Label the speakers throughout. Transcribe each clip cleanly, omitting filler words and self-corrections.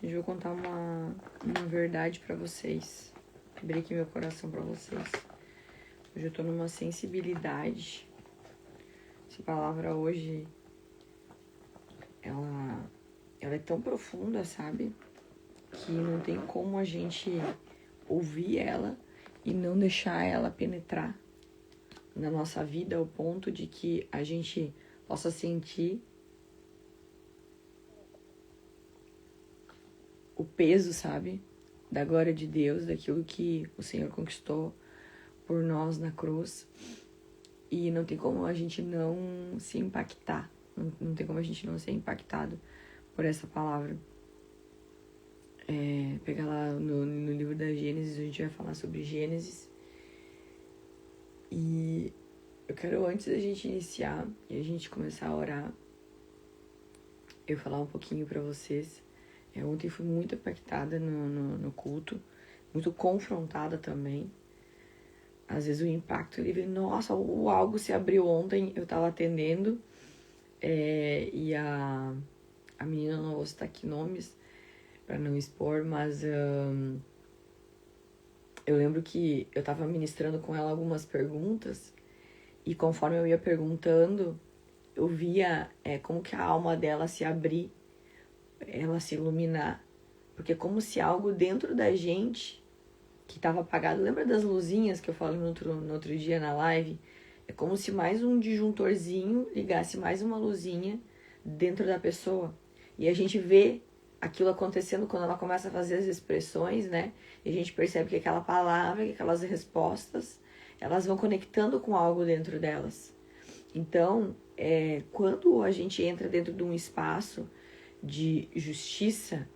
Speaker 1: Gente, eu vou contar uma verdade pra vocês. Abrir aqui meu coração pra vocês. Hoje eu tô numa sensibilidade. Essa palavra hoje, ela é tão profunda, sabe? Que não tem como a gente ouvir ela e não deixar ela penetrar na nossa vida ao ponto de que a gente possa sentir o peso, sabe? Da glória de Deus, daquilo que o Senhor conquistou por nós na cruz. E não tem como a gente não se impactar. Não tem como a gente não ser impactado por essa palavra. Pegar lá no livro da Gênesis, a gente vai falar sobre Gênesis. E eu quero, antes da gente iniciar e a gente começar a orar, eu falar um pouquinho pra vocês. Ontem fui muito impactada no culto, muito confrontada também. Às vezes o impacto, ele vem, nossa, algo se abriu ontem, eu tava atendendo, e a menina, não vou citar aqui nomes, pra não expor, mas eu lembro que eu tava ministrando com ela algumas perguntas, e conforme eu ia perguntando, eu via como que a alma dela se abrir, ela se iluminar, porque é como se algo dentro da gente que estava apagado, lembra das luzinhas que eu falei no outro dia na live? É como se mais um disjuntorzinho ligasse mais uma luzinha dentro da pessoa, e a gente vê aquilo acontecendo quando ela começa a fazer as expressões, né? E a gente percebe que aquela palavra, que aquelas respostas, elas vão conectando com algo dentro delas. Então, quando a gente entra dentro de um espaço de justiça,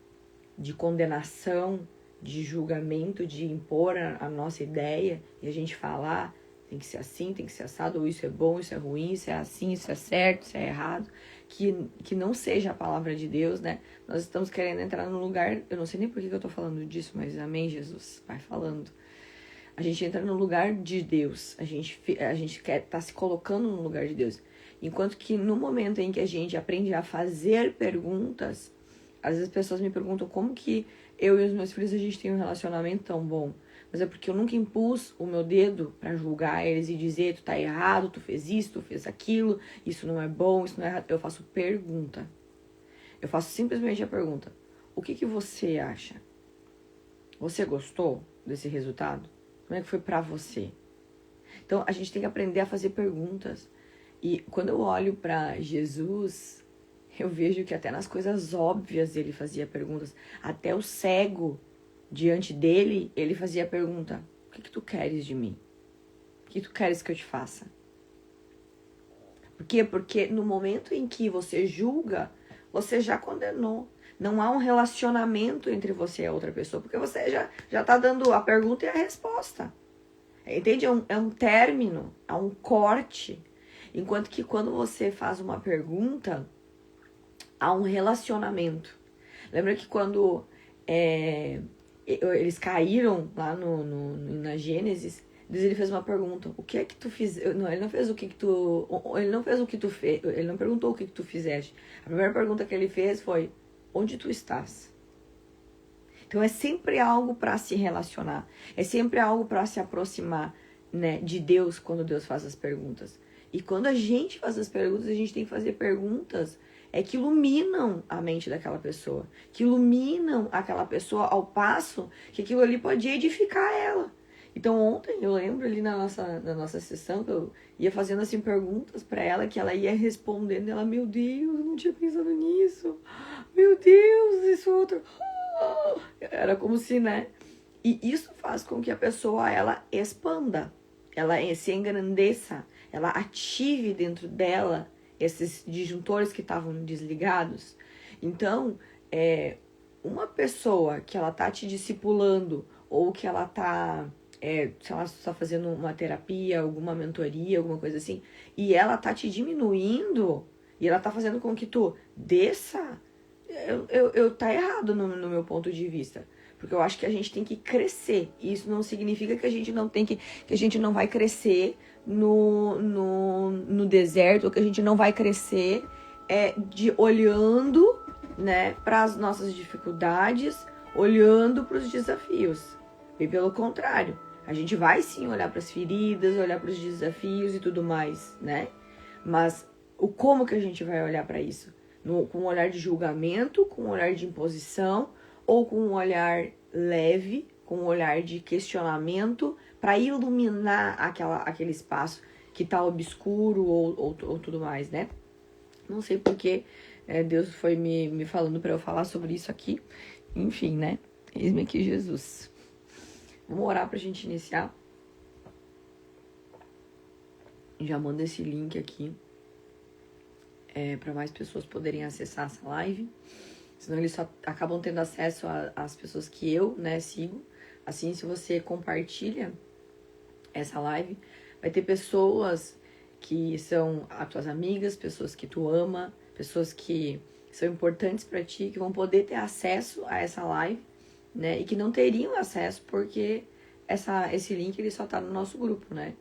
Speaker 1: de condenação, de julgamento, de impor a nossa ideia, e a gente falar, tem que ser assim, tem que ser assado, ou isso é bom, isso é ruim, isso é assim, isso é certo, isso é errado, que não seja a palavra de Deus, né? Nós estamos querendo entrar num lugar, eu não sei nem por que eu tô falando disso, mas amém, Jesus, vai falando. A gente entra no lugar de Deus, a gente quer tá se colocando no lugar de Deus. Enquanto que no momento em que a gente aprende a fazer perguntas, às vezes as pessoas me perguntam como que eu e os meus filhos a gente tem um relacionamento tão bom. Mas é porque eu nunca impus o meu dedo pra julgar eles e dizer, tu tá errado, tu fez isso, tu fez aquilo, isso não é bom, isso não é errado. Eu faço pergunta. Eu faço simplesmente a pergunta: o que você acha? Você gostou desse resultado? Como é que foi pra você? Então, a gente tem que aprender a fazer perguntas. E quando eu olho pra Jesus, eu vejo que até nas coisas óbvias ele fazia perguntas. Até o cego, diante dele, ele fazia a pergunta: o que tu queres de mim? O que tu queres que eu te faça? Por quê? Porque no momento em que você julga, você já condenou. Não há um relacionamento entre você e a outra pessoa, porque você já tá dando a pergunta e a resposta. Entende? É um término, é um corte. Enquanto que quando você faz uma pergunta, há um relacionamento. Lembra que quando eles caíram lá na Gênesis, Deus ele fez uma pergunta: o que é que tu fiz? Não, ele não fez o que tu. Ele não fez o que tu fez. Ele não perguntou o que tu fizeste. A primeira pergunta que ele fez foi: onde tu estás? Então é sempre algo para se relacionar. É sempre algo para se aproximar, né, de Deus quando Deus faz as perguntas. E quando a gente faz as perguntas, a gente tem que fazer perguntas que iluminam a mente daquela pessoa, que iluminam aquela pessoa ao passo que aquilo ali pode edificar ela. Então ontem eu lembro ali na nossa sessão que eu ia fazendo assim perguntas para ela, que ela ia respondendo, ela: meu Deus, eu não tinha pensado nisso, meu Deus, isso outro. Era como se, né? E isso faz com que a pessoa, ela expanda, ela se engrandeça, ela ative dentro dela esses disjuntores que estavam desligados. Então, uma pessoa que ela tá te discipulando, ou que ela tá, sei lá, só fazendo uma terapia, alguma mentoria, alguma coisa assim, e ela tá te diminuindo, e ela tá fazendo com que tu desça, tá errado no meu ponto de vista. Porque eu acho que a gente tem que crescer. E isso não significa que a gente não tem que a gente não vai crescer no deserto, ou que a gente não vai crescer olhando né, para as nossas dificuldades, olhando para os desafios. E pelo contrário, a gente vai sim olhar para as feridas, olhar para os desafios e tudo mais, né? Mas o como que a gente vai olhar para isso? Com um olhar de julgamento, com um olhar de imposição, ou com um olhar leve, com um olhar de questionamento, para iluminar aquele espaço que está obscuro ou tudo mais, né? Não sei porque Deus foi me falando para eu falar sobre isso aqui. Enfim, né? Eis-me aqui, Jesus. Vamos orar pra gente iniciar. Já manda esse link aqui para mais pessoas poderem acessar essa live. Senão eles só acabam tendo acesso às pessoas que eu, né, sigo. Assim, se você compartilha essa live, vai ter pessoas que são as tuas amigas, pessoas que tu ama, pessoas que são importantes para ti, que vão poder ter acesso a essa live, né? E que não teriam acesso porque esse link ele só tá no nosso grupo, né?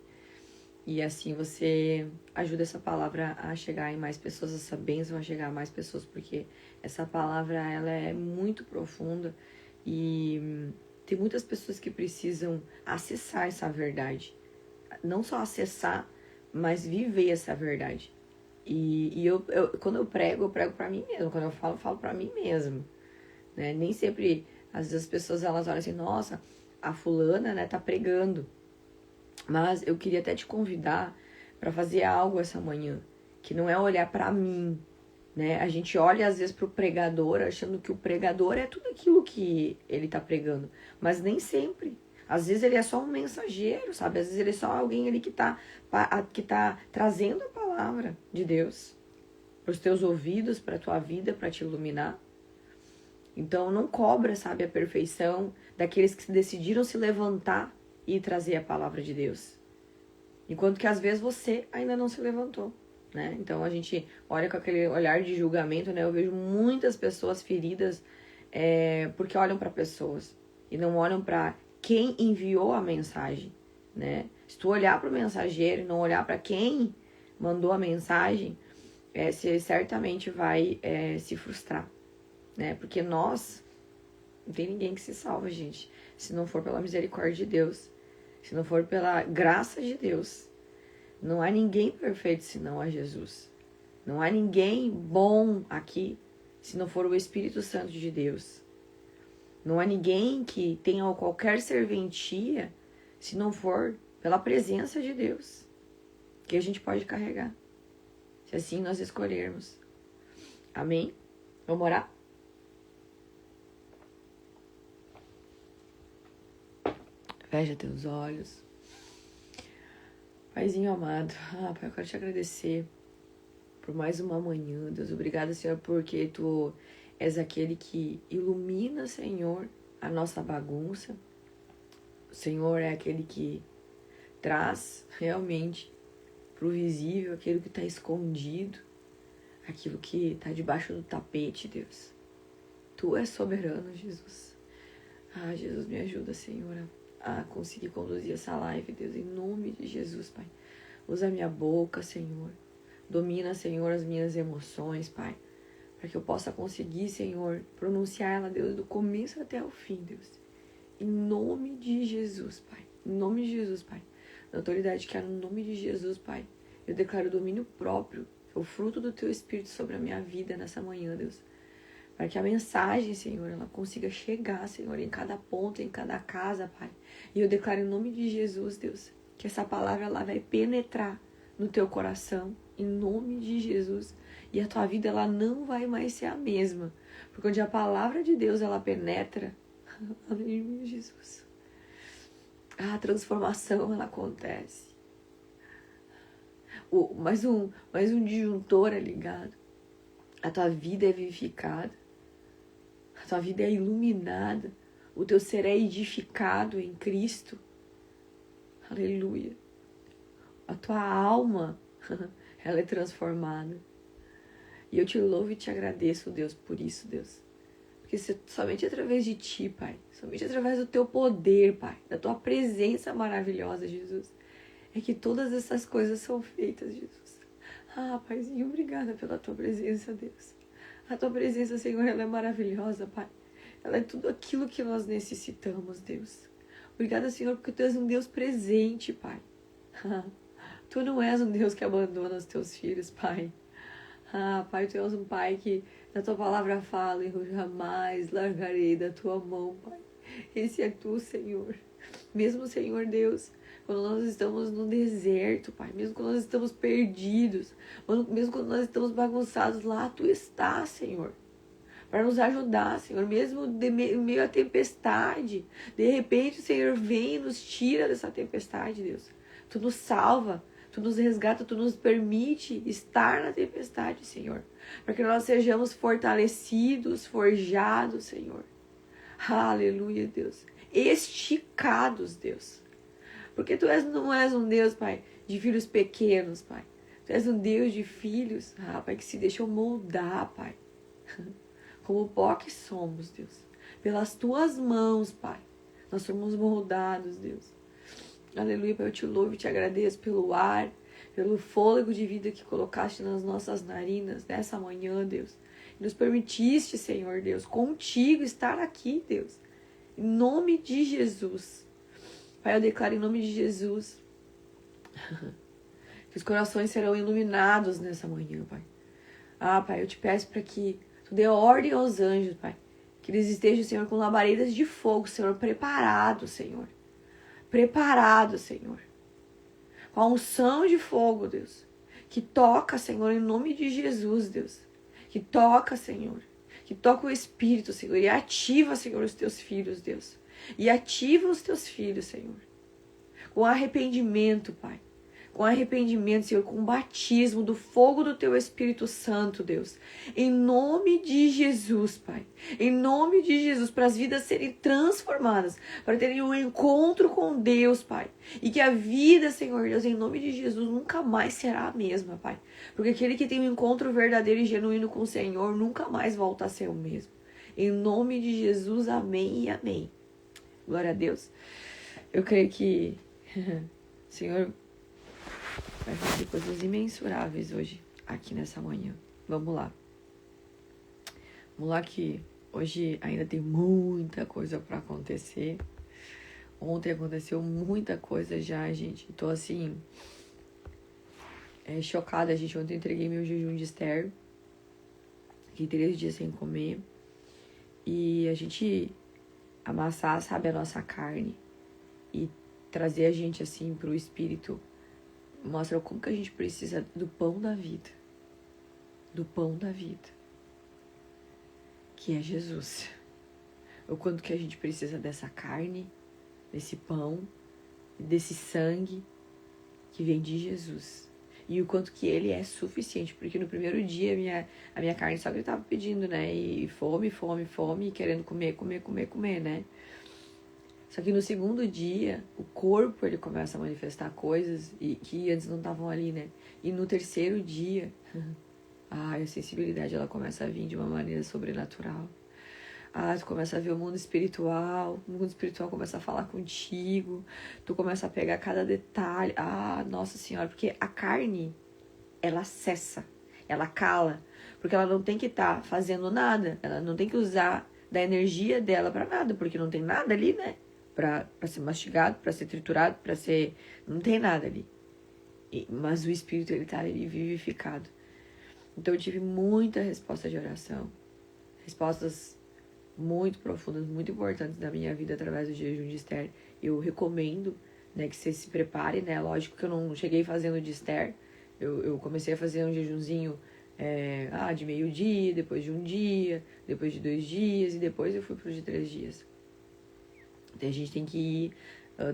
Speaker 1: E assim você ajuda essa palavra a chegar em mais pessoas, essa bênção a chegar a mais pessoas, porque essa palavra ela é muito profunda e tem muitas pessoas que precisam acessar essa verdade. Não só acessar, mas viver essa verdade. E quando eu prego para mim mesmo. Quando eu falo para mim mesmo. Né? Nem sempre, às vezes as pessoas elas olham assim, nossa, a fulana, né, tá pregando. Mas eu queria até te convidar para fazer algo essa manhã, que não é olhar para mim, né? A gente olha às vezes pro pregador, achando que o pregador é tudo aquilo que ele tá pregando, mas nem sempre. Às vezes ele é só um mensageiro, sabe? Às vezes ele é só alguém ali que tá trazendo a palavra de Deus para os teus ouvidos, para tua vida, para te iluminar. Então não cobra, sabe, a perfeição daqueles que decidiram se levantar e trazer a palavra de Deus. Enquanto que às vezes você ainda não se levantou, né? Então a gente olha com aquele olhar de julgamento, né? Eu vejo muitas pessoas feridas porque olham para pessoas e não olham para quem enviou a mensagem, né? Se tu olhar para o mensageiro e não olhar para quem mandou a mensagem, você certamente vai se frustrar, né? Porque não tem ninguém que se salva, gente, se não for pela misericórdia de Deus, se não for pela graça de Deus. Não há ninguém perfeito senão a Jesus. Não há ninguém bom aqui se não for o Espírito Santo de Deus. Não há ninguém que tenha qualquer serventia se não for pela presença de Deus, que a gente pode carregar, se assim nós escolhermos. Amém? Vamos orar? Fecha teus olhos. Paizinho amado, Pai, eu quero te agradecer por mais uma manhã, Deus. Obrigada, Senhor, porque Tu és aquele que ilumina, Senhor, a nossa bagunça. O Senhor é aquele que traz realmente pro visível aquilo que está escondido, aquilo que está debaixo do tapete, Deus. Tu és soberano, Jesus. Jesus, me ajuda, Senhor, a conseguir conduzir essa live, Deus, em nome de Jesus, Pai. Usa minha boca, Senhor. Domina, Senhor, as minhas emoções, Pai. Para que eu possa conseguir, Senhor, pronunciar ela, Deus, do começo até o fim, Deus. Em nome de Jesus, Pai. Em nome de Jesus, Pai. Na autoridade que há no nome de Jesus, Pai. Eu declaro domínio próprio, o fruto do Teu Espírito sobre a minha vida nessa manhã, Deus. Para que a mensagem, Senhor, ela consiga chegar, Senhor, em cada ponto, em cada casa, Pai. E eu declaro em nome de Jesus, Deus, que essa palavra ela vai penetrar no teu coração, em nome de Jesus. E a tua vida ela não vai mais ser a mesma. Porque onde a palavra de Deus ela penetra, aleluia, Jesus, a transformação ela acontece. Mais um disjuntor é ligado. A tua vida é vivificada. A tua vida é iluminada. O teu ser é edificado em Cristo. Aleluia. A tua alma, ela é transformada. E eu te louvo e te agradeço, Deus, por isso, Deus. Porque somente através de ti, Pai, somente através do teu poder, Pai, da tua presença maravilhosa, Jesus, é que todas essas coisas são feitas, Jesus. Paizinho, obrigada pela tua presença, Deus. A tua presença, Senhor, ela é maravilhosa, Pai. Ela é tudo aquilo que nós necessitamos, Deus. Obrigada, Senhor, porque Tu és um Deus presente, Pai. Tu não és um Deus que abandona os Teus filhos, Pai. Pai, Tu és um Pai que na Tua palavra fala, eu jamais largarei da Tua mão, Pai. Esse é Tu, Senhor. Mesmo, Senhor Deus, quando nós estamos no deserto, Pai, mesmo quando nós estamos perdidos, mesmo quando nós estamos bagunçados, lá Tu estás, Senhor, para nos ajudar, Senhor, mesmo em meio à tempestade. De repente, o Senhor vem e nos tira dessa tempestade, Deus. Tu nos salva, Tu nos resgata, Tu nos permite estar na tempestade, Senhor, para que nós sejamos fortalecidos, forjados, Senhor. Aleluia, Deus. Esticados, Deus. Porque Tu não és um Deus, Pai, de filhos pequenos, Pai. Tu és um Deus de filhos, Pai, que se deixou moldar, Pai. Como o pó que somos, Deus. Pelas Tuas mãos, Pai. Nós somos moldados, Deus. Aleluia, Pai, eu Te louvo e Te agradeço pelo ar, pelo fôlego de vida que colocaste nas nossas narinas nessa manhã, Deus. E nos permitiste, Senhor Deus, contigo estar aqui, Deus. Em nome de Jesus. Pai, eu declaro em nome de Jesus que os corações serão iluminados nessa manhã, Pai. Pai, eu Te peço para que Tu dê ordem aos anjos, Pai. Que eles estejam, Senhor, com labaredas de fogo, Senhor, preparados, Senhor. Preparados, Senhor. Com a unção de fogo, Deus. Que toca, Senhor, em nome de Jesus, Deus. Que toca, Senhor. Que toca o Espírito, Senhor. E ativa, Senhor, os Teus filhos, Deus. E ativa os Teus filhos, Senhor. Com arrependimento, Pai. Com arrependimento, Senhor, com o batismo do fogo do Teu Espírito Santo, Deus. Em nome de Jesus, Pai. Em nome de Jesus, para as vidas serem transformadas, para terem um encontro com Deus, Pai. E que a vida, Senhor Deus, em nome de Jesus, nunca mais será a mesma, Pai. Porque aquele que tem um encontro verdadeiro e genuíno com o Senhor, nunca mais volta a ser o mesmo. Em nome de Jesus, amém e amém. Glória a Deus. Eu creio que o Senhor vai fazer coisas imensuráveis hoje, aqui nessa manhã. Vamos lá. Vamos lá que hoje ainda tem muita coisa para acontecer. Ontem aconteceu muita coisa já, gente. Tô assim, chocada, gente. Ontem eu entreguei meu jejum de Esther. Fiquei 3 dias sem comer. E a gente amassar, sabe, a nossa carne e trazer a gente assim pro Espírito. Mostra como que a gente precisa do pão da vida. Do pão da vida. Que é Jesus. O quanto que a gente precisa dessa carne, desse pão, desse sangue que vem de Jesus. E o quanto que Ele é suficiente. Porque no primeiro dia a minha carne só gritava pedindo, né? E fome, fome, fome, e querendo comer, comer, comer, comer, né? Só que no segundo dia, o corpo ele começa a manifestar coisas que antes não estavam ali, né? E no terceiro dia, a sensibilidade ela começa a vir de uma maneira sobrenatural. Tu começa a ver o mundo espiritual começa a falar contigo, tu começa a pegar cada detalhe. Nossa Senhora, porque a carne, ela cessa, ela cala, porque ela não tem que estar fazendo nada, ela não tem que usar da energia dela pra nada, porque não tem nada ali, né? Pra ser mastigado, pra ser triturado, pra ser... Não tem nada ali. Mas o Espírito, ele tá ali vivificado. Então eu tive muita resposta de oração. Respostas muito profundas, muito importantes da minha vida através do jejum de Esther. Eu recomendo, né, que você se prepare, né? Lógico que eu não cheguei fazendo de Esther. Eu comecei a fazer um jejumzinho de meio-dia, depois de um dia, depois de 2 dias, e depois eu fui pro de 3 dias. Então a gente tem que ir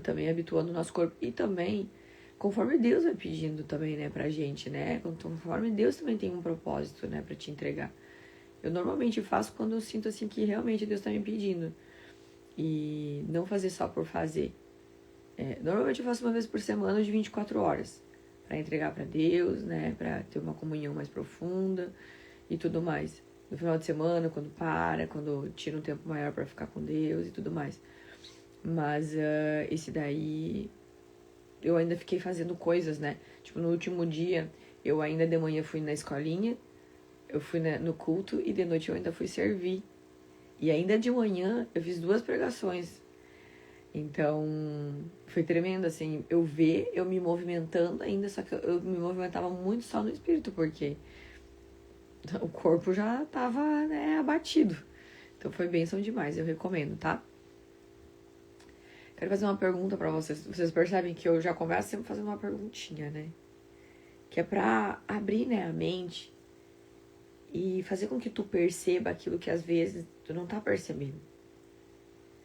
Speaker 1: também habituando o nosso corpo. E também, conforme Deus vai pedindo também, né, pra gente, né? Conforme Deus também tem um propósito, né, pra te entregar. Eu normalmente faço quando eu sinto assim que realmente Deus tá me pedindo. E não fazer só por fazer. Normalmente eu faço uma vez por semana de 24 horas. Pra entregar pra Deus, né? Pra ter uma comunhão mais profunda e tudo mais. No final de semana, quando tiro um tempo maior pra ficar com Deus e tudo mais. Mas esse daí, eu ainda fiquei fazendo coisas, né? Tipo, no último dia, eu ainda de manhã fui na escolinha, eu fui no culto e de noite eu ainda fui servir. E ainda de manhã eu fiz 2 pregações. Então, foi tremendo, assim, eu me movimentando ainda, só que eu me movimentava muito só no espírito, porque o corpo já tava, né, abatido. Então foi bênção demais, eu recomendo, tá? Quero fazer uma pergunta pra vocês. Vocês percebem que eu já começo sempre fazendo uma perguntinha, né? Que é pra abrir, né, a mente e fazer com que tu perceba aquilo que às vezes tu não tá percebendo.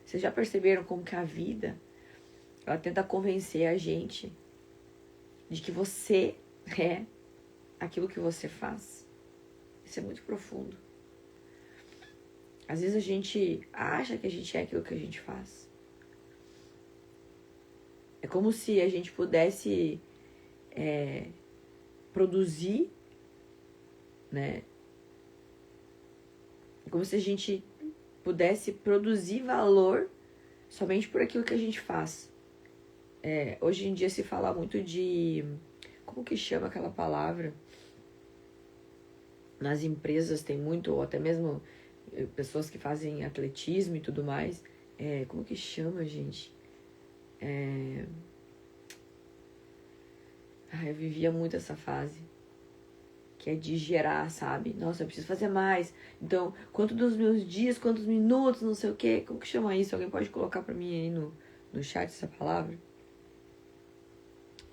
Speaker 1: Vocês já perceberam como que a vida, ela tenta convencer a gente de que você é aquilo que você faz? Isso é muito profundo. Às vezes a gente acha que a gente é aquilo que a gente faz. É como se a gente pudesse produzir, né? É como se a gente pudesse produzir valor somente por aquilo que a gente faz. Hoje em dia se fala muito de... Como que chama aquela palavra? Nas empresas tem muito, ou até mesmo pessoas que fazem atletismo e tudo mais. Como que chama, gente? Eu vivia muito essa fase. Que é de gerar, sabe? Nossa, eu preciso fazer mais. Então, quanto dos meus dias, quantos minutos, não sei o quê. Como que chama isso? Alguém pode colocar pra mim aí no chat essa palavra?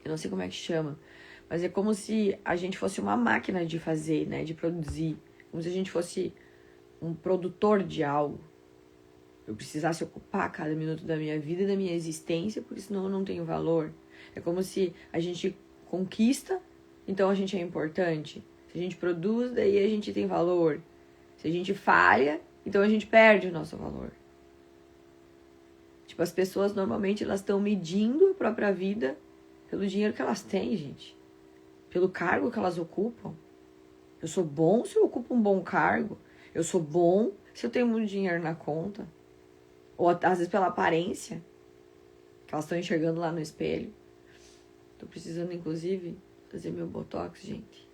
Speaker 1: Eu não sei como é que chama. Mas é como se a gente fosse uma máquina de fazer, né? De produzir. Como se a gente fosse um produtor de algo. Eu precisasse ocupar cada minuto da minha vida e da minha existência, porque senão eu não tenho valor. É como se a gente conquista, então a gente é importante. Se a gente produz, daí a gente tem valor. Se a gente falha, então a gente perde o nosso valor. Tipo, as pessoas normalmente elas estão medindo a própria vida pelo dinheiro que elas têm, gente. Pelo cargo que elas ocupam. Eu sou bom se eu ocupo um bom cargo. Eu sou bom se eu tenho muito dinheiro na conta. Ou às vezes pela aparência que elas estão enxergando lá no espelho. Tô precisando, inclusive, fazer meu botox, gente.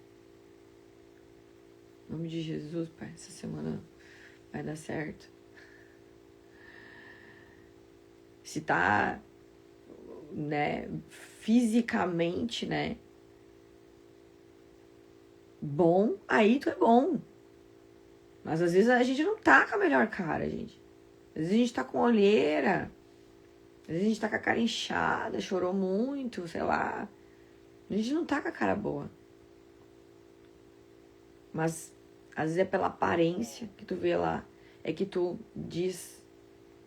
Speaker 1: Em nome de Jesus, pai, essa semana vai dar certo. Se tá, né, fisicamente, né, bom, aí tu é bom. Mas às vezes a gente não tá com a melhor cara, gente. Às vezes a gente tá com olheira. Às vezes a gente tá com a cara inchada, chorou muito, sei lá. A gente não tá com a cara boa. Mas às vezes é pela aparência que tu vê lá. É que tu diz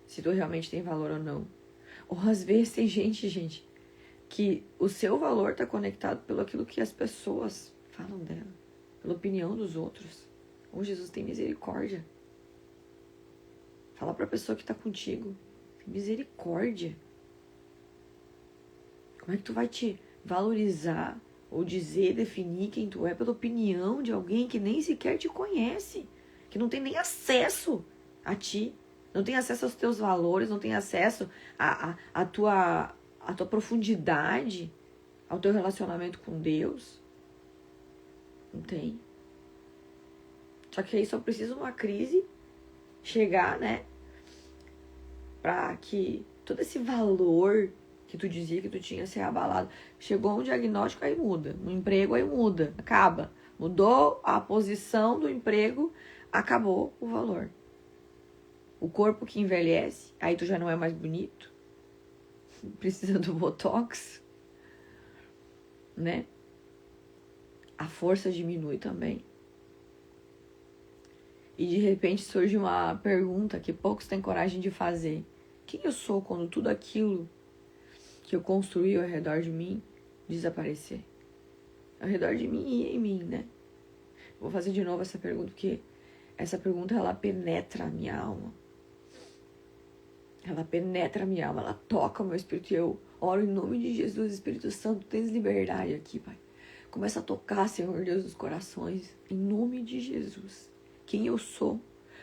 Speaker 1: se tu realmente tem valor ou não. Ou às vezes tem gente, que o seu valor tá conectado pelo aquilo que as pessoas falam dela. Pela opinião dos outros. Oh, Jesus, tem misericórdia. Fala pra pessoa que tá contigo. Tem misericórdia. Como é que tu vai te valorizar ou dizer, definir quem tu é pela opinião de alguém que nem sequer te conhece, que não tem nem acesso a ti, não tem acesso aos teus valores, não tem acesso à tua profundidade, ao teu relacionamento com Deus? Não tem. Só que aí só precisa uma crise chegar, né? Pra que todo esse valor que tu dizia que tu tinha ser abalado. Chegou um diagnóstico, aí muda. No emprego, aí muda. Acaba. Mudou a posição do emprego, acabou o valor. O corpo que envelhece, aí tu já não é mais bonito. Precisa do botox. Né? A força diminui também. E de repente surge uma pergunta que poucos têm coragem de fazer. Quem eu sou quando tudo aquilo que eu construí ao redor de mim desaparecer? Ao redor de mim e em mim, né? Vou fazer de novo essa pergunta, porque essa pergunta, ela penetra a minha alma. Ela penetra a minha alma, ela toca o meu espírito. E eu oro em nome de Jesus, Espírito Santo, tens liberdade aqui, Pai. Começa a tocar, Senhor Deus dos corações, em nome de Jesus. Quem eu sou,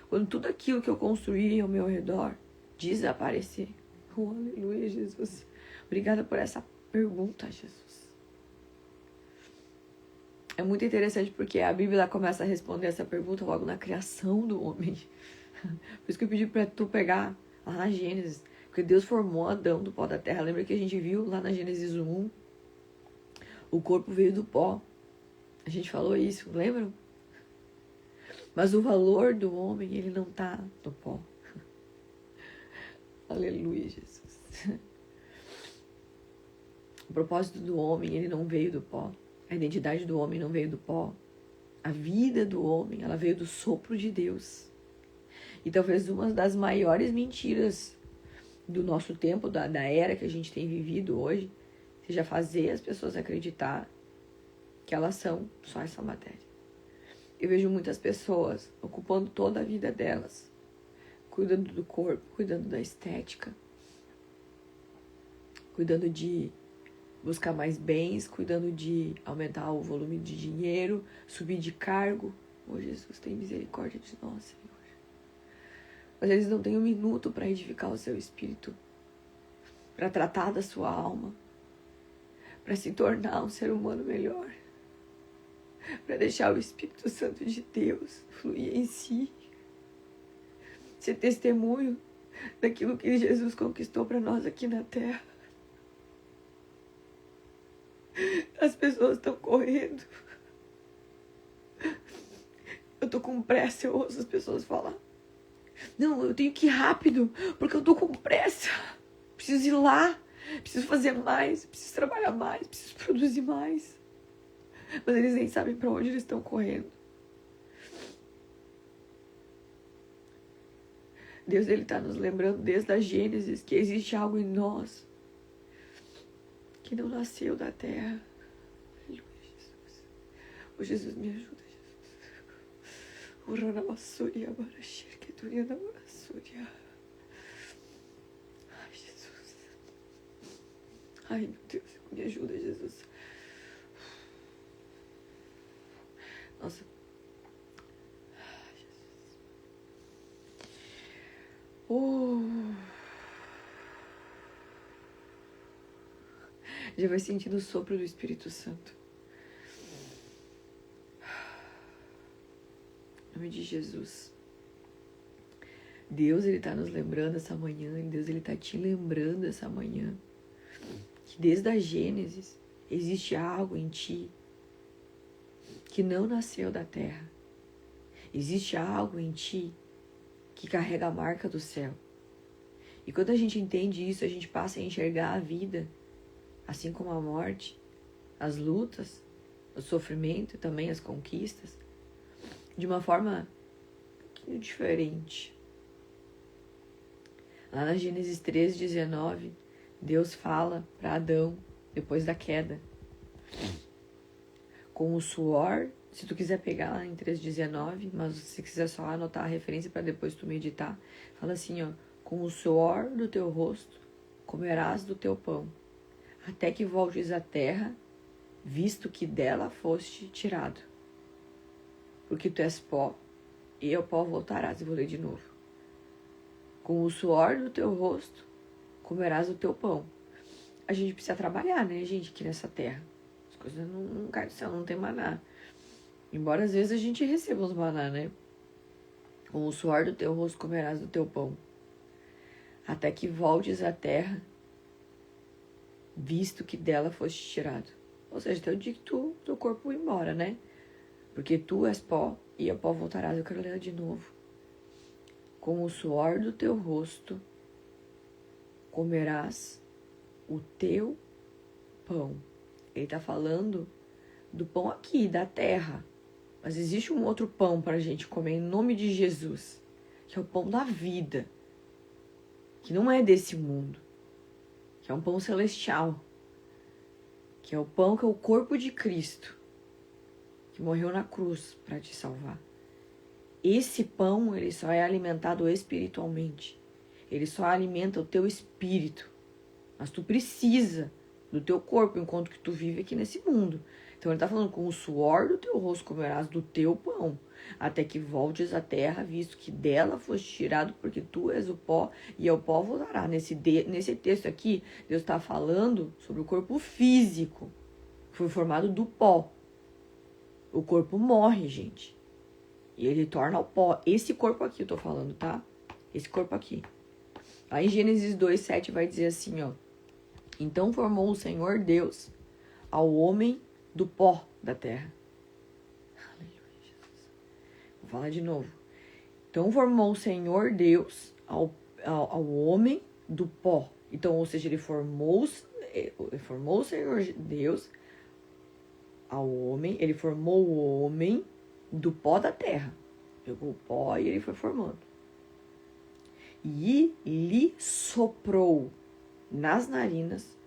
Speaker 1: quando tudo aquilo que eu construí ao meu redor desaparecer. Oh, aleluia, Jesus. Obrigada por essa pergunta, Jesus. É muito interessante porque a Bíblia começa a responder essa pergunta logo na criação do homem. Por isso que eu pedi pra tu pegar lá na Gênesis. Porque Deus formou Adão do pó da terra. Lembra que a gente viu lá na Gênesis 1? O corpo veio do pó. A gente falou isso, lembram? Mas o valor do homem, ele não tá no pó. Aleluia, Jesus. O propósito do homem, ele não veio do pó. A identidade do homem não veio do pó. A vida do homem, ela veio do sopro de Deus. E talvez uma das maiores mentiras do nosso tempo, da era que a gente tem vivido hoje, seja fazer as pessoas acreditar que elas são só essa matéria. Eu vejo muitas pessoas ocupando toda a vida delas, cuidando do corpo, cuidando da estética, cuidando de buscar mais bens, cuidando de aumentar o volume de dinheiro, subir de cargo. Oh, Jesus, tem misericórdia de nós, Senhor. Mas eles não têm um minuto para edificar o seu espírito, para tratar da sua alma, para se tornar um ser humano melhor, para deixar o Espírito Santo de Deus fluir em si, ser testemunho daquilo que Jesus conquistou para nós aqui na terra. As pessoas estão correndo. Eu tô com pressa, eu ouço as pessoas falar. Não, eu tenho que ir rápido, porque eu tô com pressa. Preciso ir lá, preciso fazer mais, preciso trabalhar mais, preciso produzir mais. Mas eles nem sabem para onde eles estão correndo. Deus, ele tá nos lembrando desde a Gênesis que existe algo em nós que não nasceu da terra. Aleluia, Jesus. Oh, Jesus, me ajuda, Jesus. Ai, Jesus. Ai, meu Deus, me ajuda, Jesus. Nossa. Ai, Jesus. Já vai sentindo o sopro do Espírito Santo. Em nome de Jesus. Deus, ele tá nos lembrando essa manhã. Deus, ele tá te lembrando essa manhã. Que desde a Gênesis existe algo em ti que não nasceu da terra. Existe algo em ti que carrega a marca do céu. E quando a gente entende isso, a gente passa a enxergar a vida, assim como a morte, as lutas, o sofrimento e também as conquistas, de uma forma um pouquinho diferente. Lá na Gênesis 3:19, Deus fala para Adão, depois da queda, com o suor, se tu quiser pegar lá em 3:19, mas se quiser só anotar a referência para depois tu meditar, fala assim, ó, com o suor do teu rosto comerás do teu pão, até que voltes à terra, visto que dela foste tirado. Porque tu és pó, e ao pó voltarás. Eu vou ler de novo. Com o suor do teu rosto comerás o teu pão. A gente precisa trabalhar, né, gente, aqui nessa terra. As coisas não caem do céu, não tem maná. Embora às vezes a gente receba uns maná, né? Com o suor do teu rosto comerás do teu pão, até que voltes à terra, visto que dela foste tirado. Ou seja, até o dia que teu corpo ir embora, né? Porque tu és pó, e ao pó voltarás. Eu quero ler de novo. Com o suor do teu rosto comerás o teu pão. Ele tá falando do pão aqui, da terra. Mas existe um outro pão para a gente comer em nome de Jesus, que é o pão da vida, que não é desse mundo, que é um pão celestial, que é o pão que é o corpo de Cristo, que morreu na cruz para te salvar. Esse pão, ele só é alimentado espiritualmente. Ele só alimenta o teu espírito. Mas tu precisa do teu corpo enquanto que tu vive aqui nesse mundo. Então ele está falando, com o suor do teu rosto comerás do teu pão, até que voltes à terra, visto que dela foste tirado, porque tu és o pó, e ao pó voltará. Nesse texto aqui, Deus está falando sobre o corpo físico, que foi formado do pó. O corpo morre, gente. E ele torna ao pó. Esse corpo aqui eu tô falando, tá? Esse corpo aqui. Aí Gênesis 2:7 vai dizer assim, ó. Então formou o Senhor Deus ao homem do pó da terra. Aleluia, Jesus. Vou falar de novo. Então formou o Senhor Deus ao homem do pó. Então, ou seja, ele formou o Senhor Deus ao homem. Ele formou o homem do pó da terra. Pegou o pó e ele foi formando. E lhe soprou nas narinas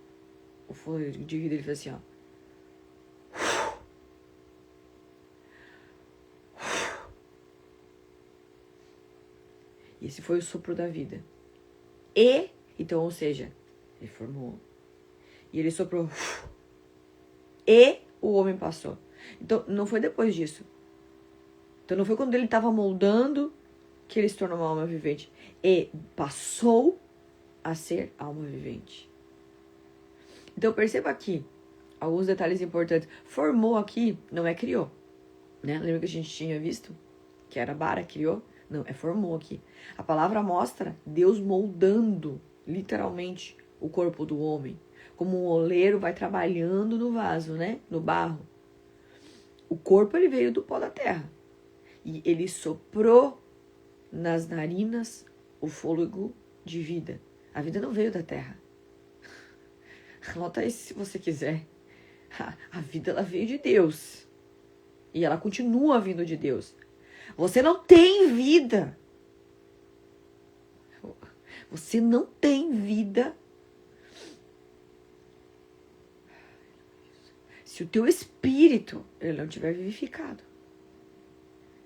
Speaker 1: o fôlego de vida. Ele fez assim, ó. E esse foi o sopro da vida. Então, ou seja, ele formou. E ele soprou. E o homem passou. Então, não foi depois disso. Então, não foi quando ele estava moldando que ele se tornou uma alma vivente. E passou a ser alma vivente. Então, perceba aqui alguns detalhes importantes. Formou aqui não é criou. Né? Lembra que a gente tinha visto? Que era bara, criou? Não, é formou aqui. A palavra mostra Deus moldando, literalmente, o corpo do homem. Como um oleiro vai trabalhando no vaso, né? No barro. O corpo, ele veio do pó da terra. E ele soprou nas narinas o fôlego de vida. A vida não veio da terra. Anota isso se você quiser. A vida, ela veio de Deus. E ela continua vindo de Deus. Você não tem vida. Você não tem vida se o teu espírito ele não estiver vivificado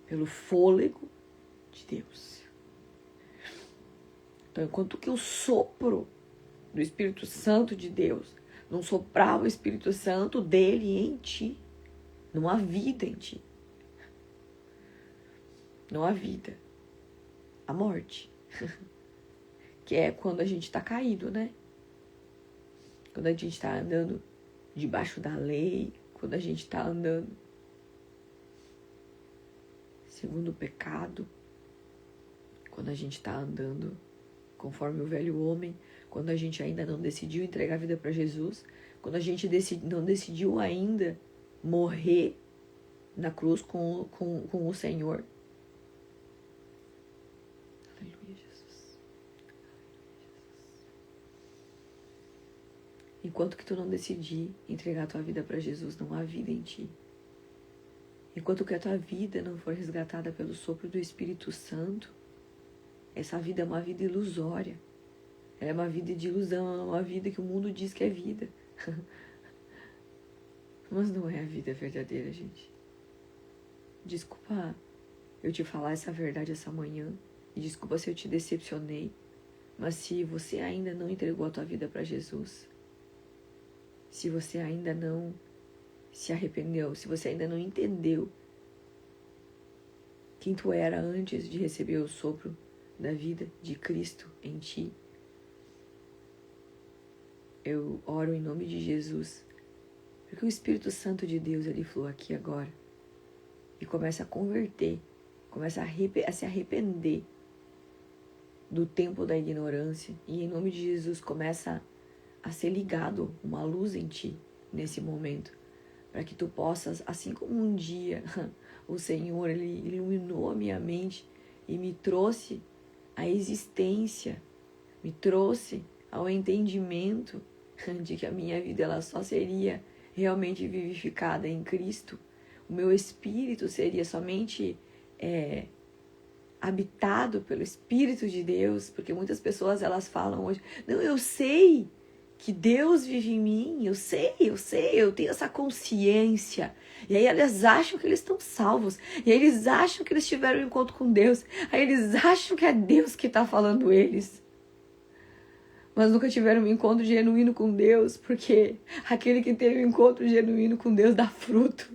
Speaker 1: pelo fôlego de Deus. Então, enquanto que o sopro do Espírito Santo de Deus não soprar o Espírito Santo dele em ti, não há vida em ti. Não há vida. A morte. Que é quando a gente está caído, né? Quando a gente está andando debaixo da lei. Quando a gente está andando segundo o pecado. Quando a gente está andando conforme o velho homem. Quando a gente ainda não decidiu entregar a vida para Jesus. Quando a gente não decidiu ainda morrer na cruz com o Senhor. Aleluia, Jesus. Enquanto que tu não decidir entregar a tua vida para Jesus, não há vida em ti. Enquanto que a tua vida não for resgatada pelo sopro do Espírito Santo, essa vida é uma vida ilusória. Ela é uma vida de ilusão, é uma vida que o mundo diz que é vida. Mas não é a vida verdadeira, gente. Desculpa eu te falar essa verdade essa manhã. E desculpa se eu te decepcionei. Mas se você ainda não entregou a tua vida para Jesus, se você ainda não se arrependeu, se você ainda não entendeu quem tu era antes de receber o sopro da vida de Cristo em ti, eu oro em nome de Jesus, porque o Espírito Santo de Deus, ele flua aqui agora e começa a converter, começa a se arrepender do tempo da ignorância e em nome de Jesus começa a ser ligado uma luz em ti nesse momento, para que tu possas, assim como um dia o Senhor ele iluminou a minha mente e me trouxe a existência, me trouxe ao entendimento de que a minha vida ela só seria realmente vivificada em Cristo. O meu espírito seria somente habitado pelo Espírito de Deus, porque muitas pessoas elas falam hoje, não, eu sei que Deus vive em mim, eu sei, eu tenho essa consciência. E aí eles acham que eles estão salvos, e aí eles acham que eles tiveram um encontro com Deus, aí eles acham que é Deus que está falando eles. Mas nunca tiveram um encontro genuíno com Deus, porque aquele que teve um encontro genuíno com Deus dá fruto.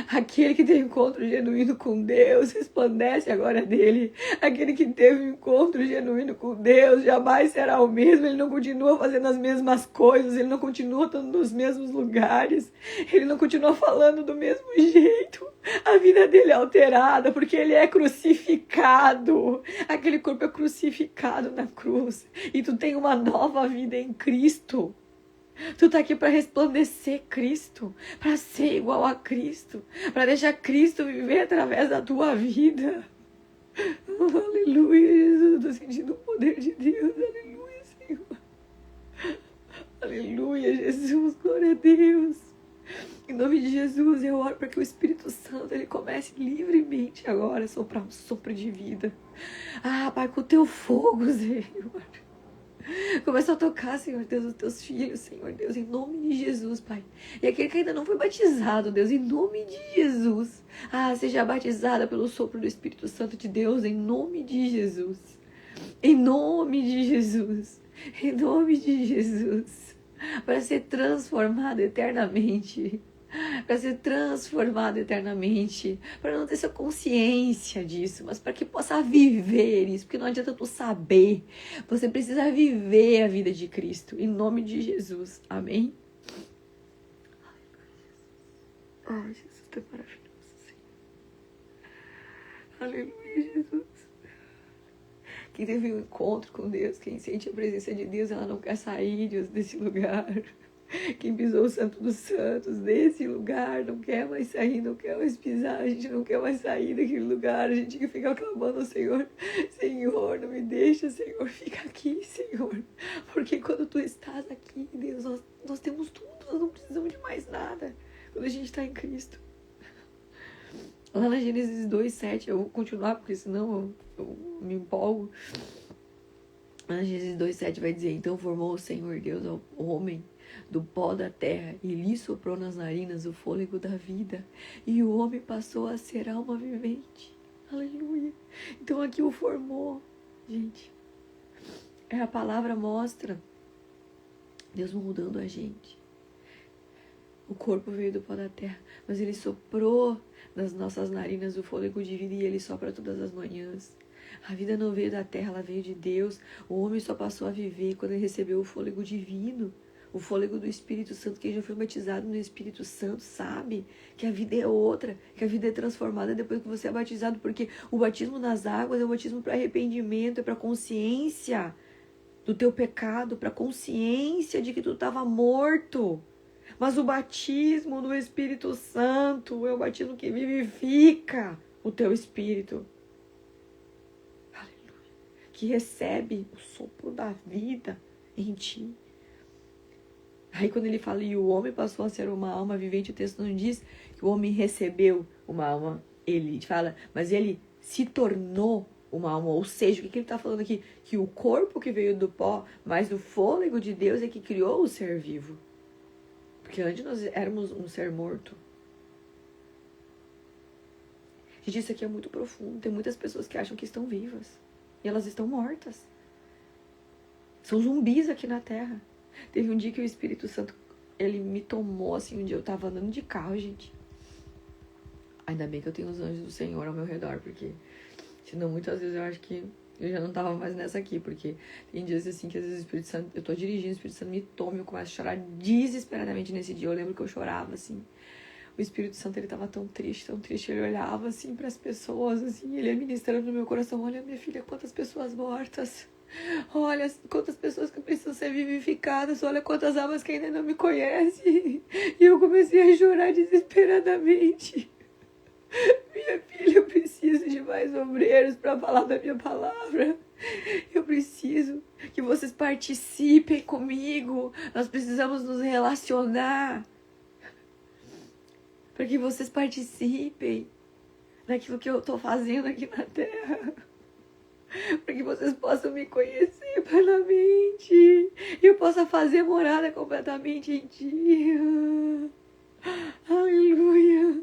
Speaker 1: Aquele que tem um encontro genuíno com Deus, resplandece a glória dele. Aquele que teve um encontro genuíno com Deus, jamais será o mesmo. Ele não continua fazendo as mesmas coisas, ele não continua estando nos mesmos lugares, ele não continua falando do mesmo jeito. A vida dele é alterada, porque ele é crucificado. Aquele corpo é crucificado na cruz. E tu tem uma nova vida em Cristo. Tu tá aqui para resplandecer Cristo, para ser igual a Cristo, para deixar Cristo viver através da tua vida. Aleluia, Jesus, eu tô sentindo o poder de Deus. Aleluia, Senhor. Aleluia, Jesus, glória a Deus. Em nome de Jesus, eu oro para que o Espírito Santo ele comece livremente agora a soprar um sopro de vida. Ah, Pai, com o teu fogo, Senhor. Começa a tocar, Senhor Deus, os teus filhos, Senhor Deus, em nome de Jesus, Pai. E aquele que ainda não foi batizado, Deus, em nome de Jesus. Ah, seja batizada pelo sopro do Espírito Santo de Deus, em nome de Jesus. Em nome de Jesus. Em nome de Jesus. Para ser transformado eternamente. Para ser transformado eternamente, para não ter essa consciência disso, mas para que possa viver isso, porque não adianta tu saber, você precisa viver a vida de Cristo, em nome de Jesus, amém? Ai, Jesus, tu é maravilhoso, Senhor. Aleluia, Jesus. Quem teve um encontro com Deus, quem sente a presença de Deus, ela não quer sair desse lugar. Quem pisou o Santo dos Santos desse lugar não quer mais sair, não quer mais pisar, a gente não quer mais sair daquele lugar, a gente fica clamando ao Senhor, Senhor, não me deixa, Senhor, fica aqui, Senhor, porque quando tu estás aqui, Deus, nós temos tudo, nós não precisamos de mais nada, quando a gente está em Cristo. Lá na Gênesis 2:7, eu vou continuar, porque senão eu me empolgo. Na Gênesis 2:7 vai dizer, então formou o Senhor Deus ao homem do pó da terra e lhe soprou nas narinas o fôlego da vida e o homem passou a ser alma vivente. Aleluia. Então aqui o formou, gente. A palavra mostra Deus mudando a gente. O corpo veio do pó da terra, mas ele soprou nas nossas narinas o fôlego de vida e ele sopra todas as manhãs. A vida não veio da terra, ela veio de Deus. O homem só passou a viver quando ele recebeu o fôlego divino. O fôlego do Espírito Santo. Quem já foi batizado no Espírito Santo sabe que a vida é outra, que a vida é transformada depois que você é batizado, porque o batismo nas águas é um batismo para arrependimento, é para consciência do teu pecado, para consciência de que tu estava morto. Mas o batismo do Espírito Santo é o batismo que vivifica o teu espírito. Aleluia. Que recebe o sopro da vida em ti. Aí quando ele fala, e o homem passou a ser uma alma vivente, o texto não diz que o homem recebeu uma alma, ele fala, mas ele se tornou uma alma, ou seja, o que ele está falando aqui? Que o corpo que veio do pó, mas o fôlego de Deus é que criou o ser vivo. Porque antes nós éramos um ser morto. Gente, isso aqui é muito profundo, tem muitas pessoas que acham que estão vivas, e elas estão mortas. São zumbis aqui na terra. Teve um dia que o Espírito Santo, ele me tomou, assim, um dia eu tava andando de carro, gente. Ainda bem que eu tenho os anjos do Senhor ao meu redor, porque senão muitas vezes eu acho que eu já não tava mais nessa aqui, porque tem dias assim que às vezes o Espírito Santo, eu tô dirigindo, o Espírito Santo me toma e eu começo a chorar desesperadamente nesse dia. Eu lembro que eu chorava, assim. O Espírito Santo, ele tava tão triste, ele olhava, assim, pras pessoas, assim, ele ia ministrando no meu coração, olha, minha filha, quantas pessoas mortas. Olha quantas pessoas que precisam ser vivificadas. Olha quantas almas que ainda não me conhecem. E eu comecei a chorar desesperadamente. Minha filha, eu preciso de mais obreiros para falar da minha palavra. Eu preciso que vocês participem comigo. Nós precisamos nos relacionar. Para que vocês participem daquilo que eu estou fazendo aqui na terra. Para que vocês possam me conhecer plenamente e eu possa fazer morada completamente em ti. Aleluia.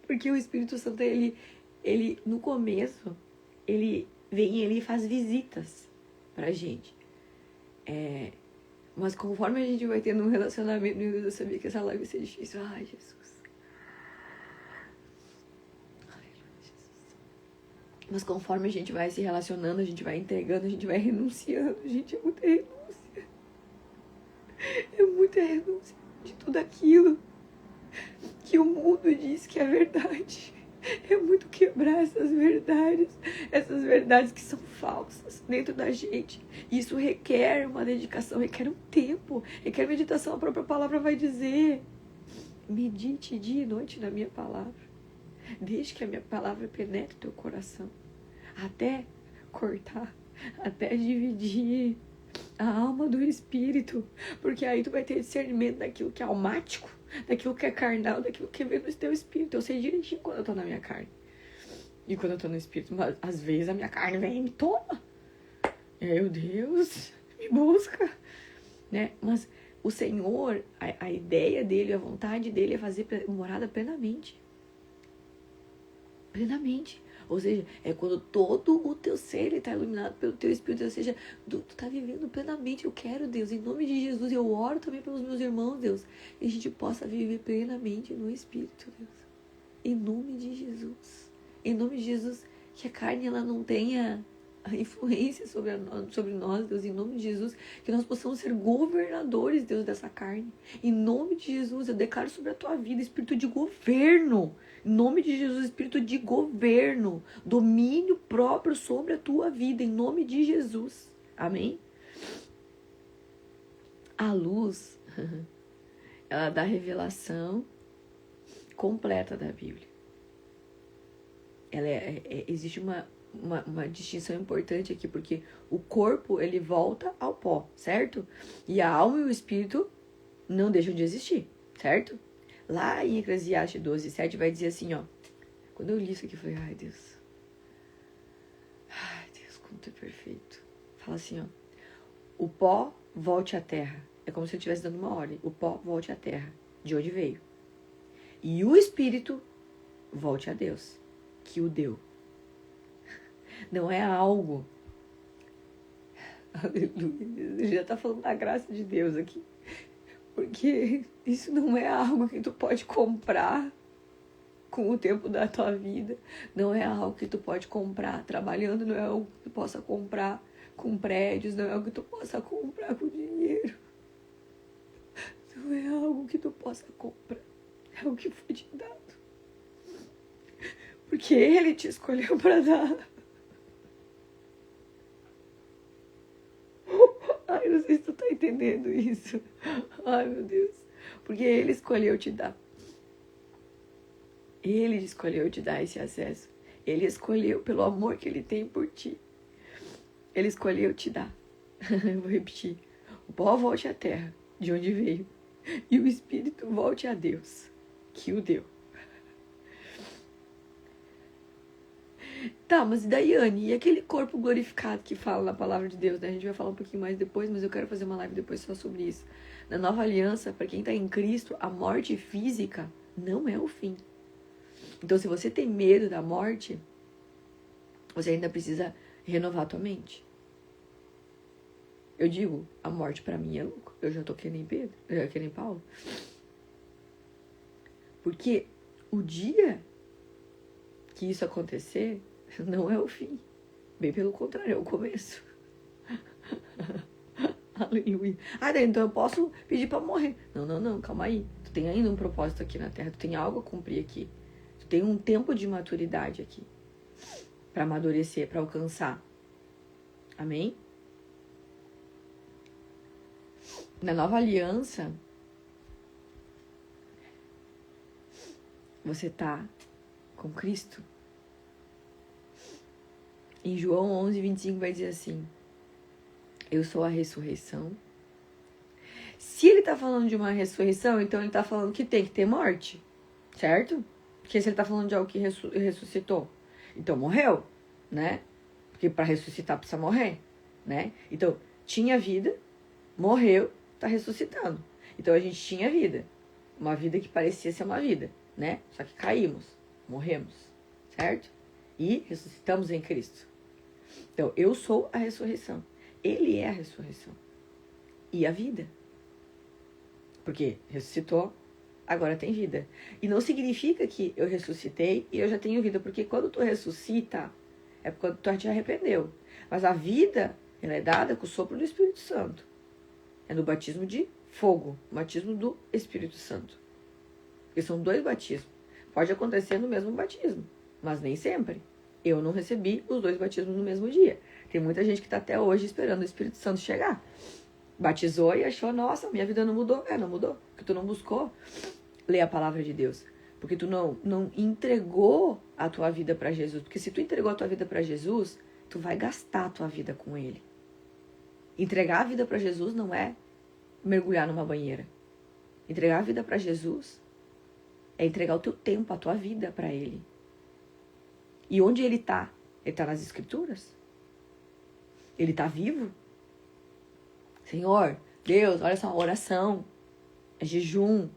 Speaker 1: Porque o Espírito Santo, ele no começo, ele vem e ele faz visitas pra gente. Mas conforme a gente vai tendo um relacionamento, eu sabia que essa live ia ser difícil. Ai, Jesus. Mas conforme a gente vai se relacionando, a gente vai entregando, a gente vai renunciando. Gente, é muita renúncia. É muita renúncia de tudo aquilo que o mundo diz que é verdade. É muito quebrar essas verdades que são falsas dentro da gente. Isso requer uma dedicação, requer um tempo, requer meditação. A própria palavra vai dizer: medite dia e noite na minha palavra. Deixe que a minha palavra penetre teu coração. Até cortar, até dividir a alma do espírito. Porque aí tu vai ter discernimento daquilo que é almático, daquilo que é carnal, daquilo que vem no teu espírito. Eu sei direitinho quando eu tô na minha carne e quando eu tô no espírito. Mas às vezes a minha carne vem e me toma. Meu Deus, me busca, né? Mas o Senhor, a ideia dele, a vontade dele é fazer morada plenamente. Plenamente. Ou seja, é quando todo o teu ser está iluminado pelo teu Espírito. Ou seja, tu tá vivendo plenamente. Eu quero, Deus, em nome de Jesus. Eu oro também pelos meus irmãos, Deus. Que a gente possa viver plenamente no Espírito, Deus. Em nome de Jesus. Em nome de Jesus. Que a carne ela não tenha a influência sobre nós, Deus. Em nome de Jesus. Que nós possamos ser governadores, Deus, dessa carne. Em nome de Jesus. Eu declaro sobre a tua vida espírito de governo. Em nome de Jesus, espírito de governo, domínio próprio sobre a tua vida, em nome de Jesus. Amém? A luz, ela dá a revelação completa da Bíblia. Existe uma distinção importante aqui, porque o corpo, ele volta ao pó, certo? E a alma e o espírito não deixam de existir, certo? Lá em Eclesiastes 12:7 vai dizer assim, ó. Quando eu li isso aqui, eu falei, ai Deus, como tu é perfeito. Fala assim, ó. O pó volte à terra. É como se eu estivesse dando uma ordem. O pó volte à terra, de onde veio. E o espírito volte a Deus, que o deu. Não é algo. Aleluia. Já tá falando da graça de Deus aqui. Porque isso não é algo que tu pode comprar com o tempo da tua vida. Não é algo que tu pode comprar trabalhando. Não é algo que tu possa comprar com prédios. Não é algo que tu possa comprar com dinheiro. Não é algo que tu possa comprar. É algo que foi te dado. Porque Ele te escolheu para dar. Ai, não sei se tu tá entendendo isso. Ai, meu Deus. Porque Ele escolheu te dar. Ele escolheu te dar esse acesso. Ele escolheu pelo amor que Ele tem por ti. Ele escolheu te dar. Eu vou repetir. O pó volte à terra, de onde veio. E o Espírito volte a Deus, que o deu. Tá, mas e daí, Anne? E aquele corpo glorificado que fala na palavra de Deus, né? A gente vai falar um pouquinho mais depois, mas eu quero fazer uma live depois só sobre isso. Na nova aliança, para quem tá em Cristo, a morte física não é o fim. Então, se você tem medo da morte, você ainda precisa renovar a tua mente. Eu digo, a morte para mim é louco. Eu já tô que nem Pedro, que nem Paulo. Porque o dia que isso acontecer não é o fim. Bem pelo contrário, é o começo. Aleluia. Daí, então eu posso pedir para morrer. Não, calma aí. Tu tem ainda um propósito aqui na Terra. Tu tem algo a cumprir aqui. Tu tem um tempo de maturidade aqui. Para amadurecer, para alcançar. Amém? Na nova aliança, você tá com Cristo. Em João 11:25 vai dizer assim: eu sou a ressurreição. Se ele tá falando de uma ressurreição, então ele tá falando que tem que ter morte, certo? Porque se ele tá falando de algo que ressuscitou, então morreu, né? Porque para ressuscitar precisa morrer, né? Então, tinha vida, morreu, tá ressuscitando. Então a gente tinha vida, uma vida que parecia ser uma vida, né? Só que caímos, morremos, certo? E ressuscitamos em Cristo. Então, eu sou a ressurreição. Ele é a ressurreição. E a vida. Porque ressuscitou, agora tem vida. E não significa que eu ressuscitei e eu já tenho vida. Porque quando tu ressuscita, é quando tu te arrependeu. Mas a vida, ela é dada com o sopro do Espírito Santo. É no batismo de fogo, o batismo do Espírito Santo. Porque são 2 batismos. Pode acontecer no mesmo batismo, mas nem sempre. Eu não recebi os 2 batismos no mesmo dia. Tem muita gente que está até hoje esperando o Espírito Santo chegar. Batizou e achou, nossa, minha vida não mudou. Não mudou, porque tu não buscou ler a palavra de Deus. Porque tu não entregou a tua vida para Jesus. Porque se tu entregou a tua vida para Jesus, tu vai gastar a tua vida com Ele. Entregar a vida para Jesus não é mergulhar numa banheira. Entregar a vida para Jesus é entregar o teu tempo, a tua vida para Ele. E onde Ele está? Ele está nas Escrituras? Ele está vivo? Senhor, Deus, olha só, oração, é jejum,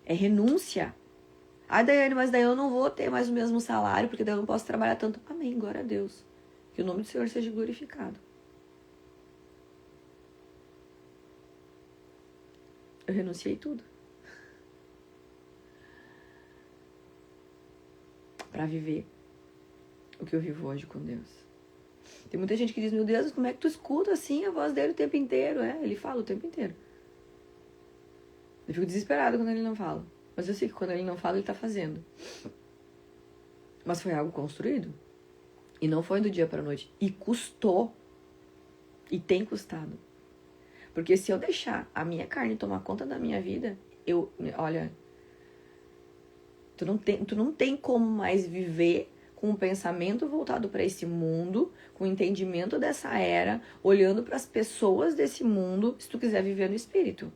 Speaker 1: é renúncia. Ah, Daiane, mas daí eu não vou ter mais o mesmo salário, porque daí eu não posso trabalhar tanto. Amém, glória a Deus. Que o nome do Senhor seja glorificado. Eu renunciei tudo. Para viver o que eu vivo hoje com Deus. Tem muita gente que diz, meu Deus, como é que tu escuta assim a voz dele o tempo inteiro? Ele fala o tempo inteiro. Eu fico desesperada quando ele não fala. Mas eu sei que quando ele não fala, ele tá fazendo. Mas foi algo construído. E não foi do dia para a noite. E custou. E tem custado. Porque se eu deixar a minha carne tomar conta da minha vida, olha, tu não tem como mais viver com um pensamento voltado para esse mundo, com o entendimento dessa era, olhando para as pessoas desse mundo, se tu quiser viver no espírito.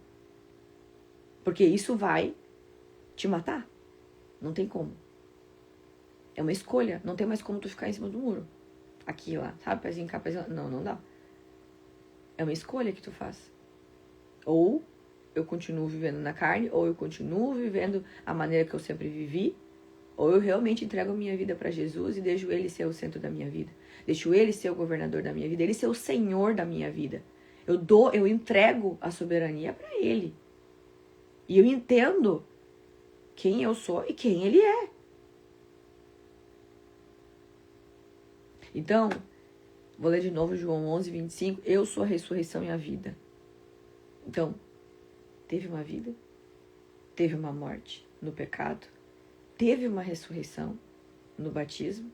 Speaker 1: Porque isso vai te matar. Não tem como. É uma escolha. Não tem mais como tu ficar em cima do muro. Aqui e lá, sabe? Pezinho cá, pezinho lá. Não dá. É uma escolha que tu faz. Ou eu continuo vivendo na carne, ou eu continuo vivendo a maneira que eu sempre vivi, ou eu realmente entrego a minha vida para Jesus e deixo Ele ser o centro da minha vida. Deixo Ele ser o governador da minha vida. Ele ser o Senhor da minha vida. Eu entrego a soberania para Ele. E eu entendo quem eu sou e quem Ele é. Então, vou ler de novo João 11, 25. Eu sou a ressurreição e a vida. Então, teve uma vida, teve uma morte no pecado, teve uma ressurreição no batismo,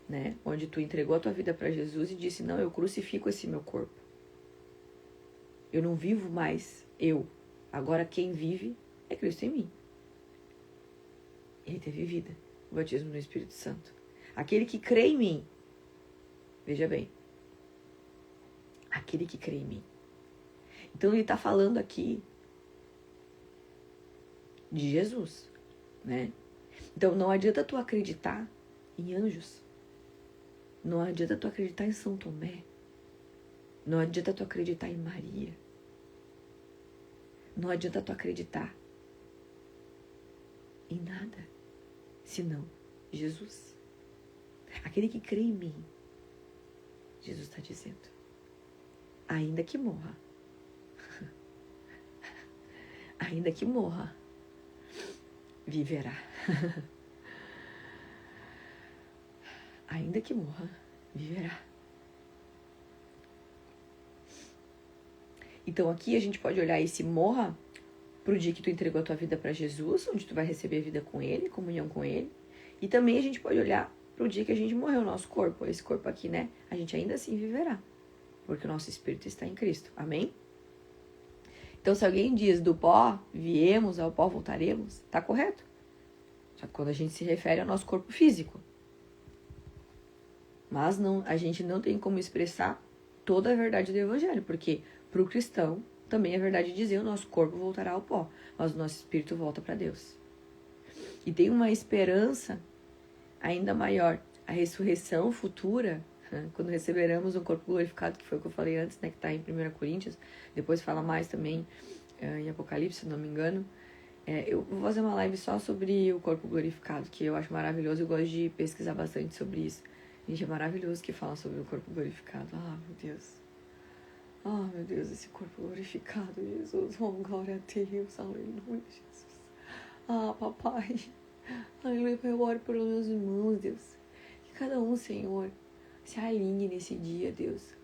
Speaker 1: né? Onde tu entregou a tua vida para Jesus e disse, não, eu crucifico esse meu corpo. Eu não vivo mais eu. Agora quem vive é Cristo em mim. Ele teve vida, o batismo no Espírito Santo. Aquele que crê em mim, veja bem, aquele que crê em mim. Então ele está falando aqui de Jesus, né? Então não adianta tu acreditar em anjos. Não adianta tu acreditar em São Tomé. Não adianta tu acreditar em Maria. Não adianta tu acreditar em nada, senão Jesus. Aquele que crê em mim, Jesus está dizendo, ainda que morra, ainda que morra, viverá. Ainda que morra, viverá. Então aqui a gente pode olhar esse morra pro dia que tu entregou a tua vida para Jesus, onde tu vai receber a vida com Ele, comunhão com Ele. E também a gente pode olhar pro dia que a gente morreu, o nosso corpo, esse corpo aqui, né? A gente ainda assim viverá, porque o nosso espírito está em Cristo. Amém? Então se alguém diz do pó viemos, ao pó voltaremos, tá correto. Só que quando a gente se refere ao nosso corpo físico. Mas não, a gente não tem como expressar toda a verdade do Evangelho, porque para o cristão também é verdade dizer o nosso corpo voltará ao pó, mas o nosso espírito volta para Deus. E tem uma esperança ainda maior, a ressurreição futura, quando receberemos um corpo glorificado, que foi o que eu falei antes, né, que está em 1 Coríntios, depois fala mais também em Apocalipse, se não me engano. Eu vou fazer uma live só sobre o corpo glorificado, que eu acho maravilhoso, eu gosto de pesquisar bastante sobre isso. Gente, é maravilhoso que fala sobre o corpo glorificado. Ah, meu Deus. Ah, meu Deus, esse corpo glorificado, Jesus. Oh, glória a Deus. Aleluia, Jesus. Ah, papai. Aleluia, eu oro pelos meus irmãos, Deus. Que cada um, Senhor, se alinhe nesse dia, Deus,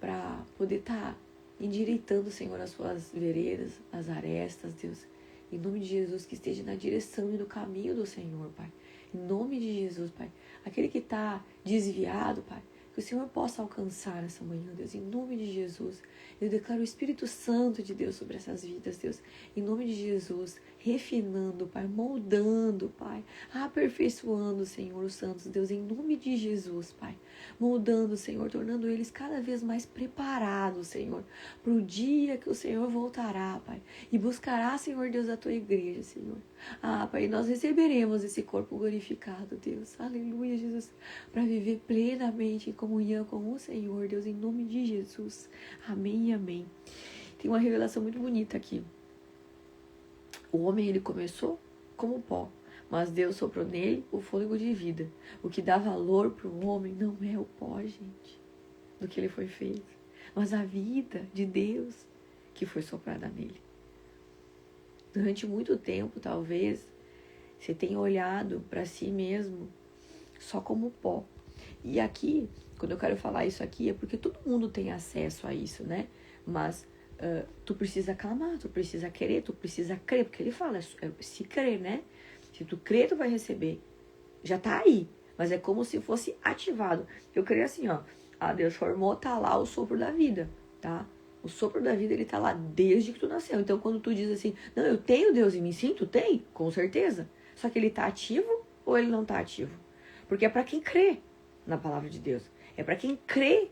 Speaker 1: para poder estar endireitando, Senhor, as suas veredas, as arestas, Deus. Em nome de Jesus, que esteja na direção e no caminho do Senhor, Pai. Em nome de Jesus, Pai. Aquele que está desviado, Pai, que o Senhor possa alcançar essa manhã, Deus. Em nome de Jesus, eu declaro o Espírito Santo de Deus sobre essas vidas, Deus. Em nome de Jesus, refinando, Pai, moldando, Pai, aperfeiçoando, Senhor, os santos, Deus, em nome de Jesus, Pai. Moldando, Senhor, tornando eles cada vez mais preparados, Senhor, para o dia que o Senhor voltará, Pai, e buscará, Senhor Deus, a tua igreja, Senhor. Pai, nós receberemos esse corpo glorificado, Deus. Aleluia, Jesus, para viver plenamente em comunhão com o Senhor, Deus, em nome de Jesus. Amém e amém. Tem uma revelação muito bonita aqui. O homem, ele começou como pó, mas Deus soprou nele o fôlego de vida. O que dá valor para o homem não é o pó, gente, do que ele foi feito, mas a vida de Deus que foi soprada nele. Durante muito tempo, talvez, você tenha olhado para si mesmo só como pó. E aqui, quando eu quero falar isso aqui, é porque todo mundo tem acesso a isso, né? Mas tu precisa clamar, tu precisa querer, tu precisa crer, porque ele fala, se crer, né? Se tu crer, tu vai receber. Já tá aí, mas é como se fosse ativado. Eu creio assim, ó, Deus formou, tá lá o sopro da vida, tá? O sopro da vida, ele tá lá desde que tu nasceu. Então, quando tu diz assim, não, eu tenho Deus em mim, sim, tu tem, com certeza. Só que ele tá ativo ou ele não tá ativo? Porque é para quem crê na palavra de Deus. É para quem crê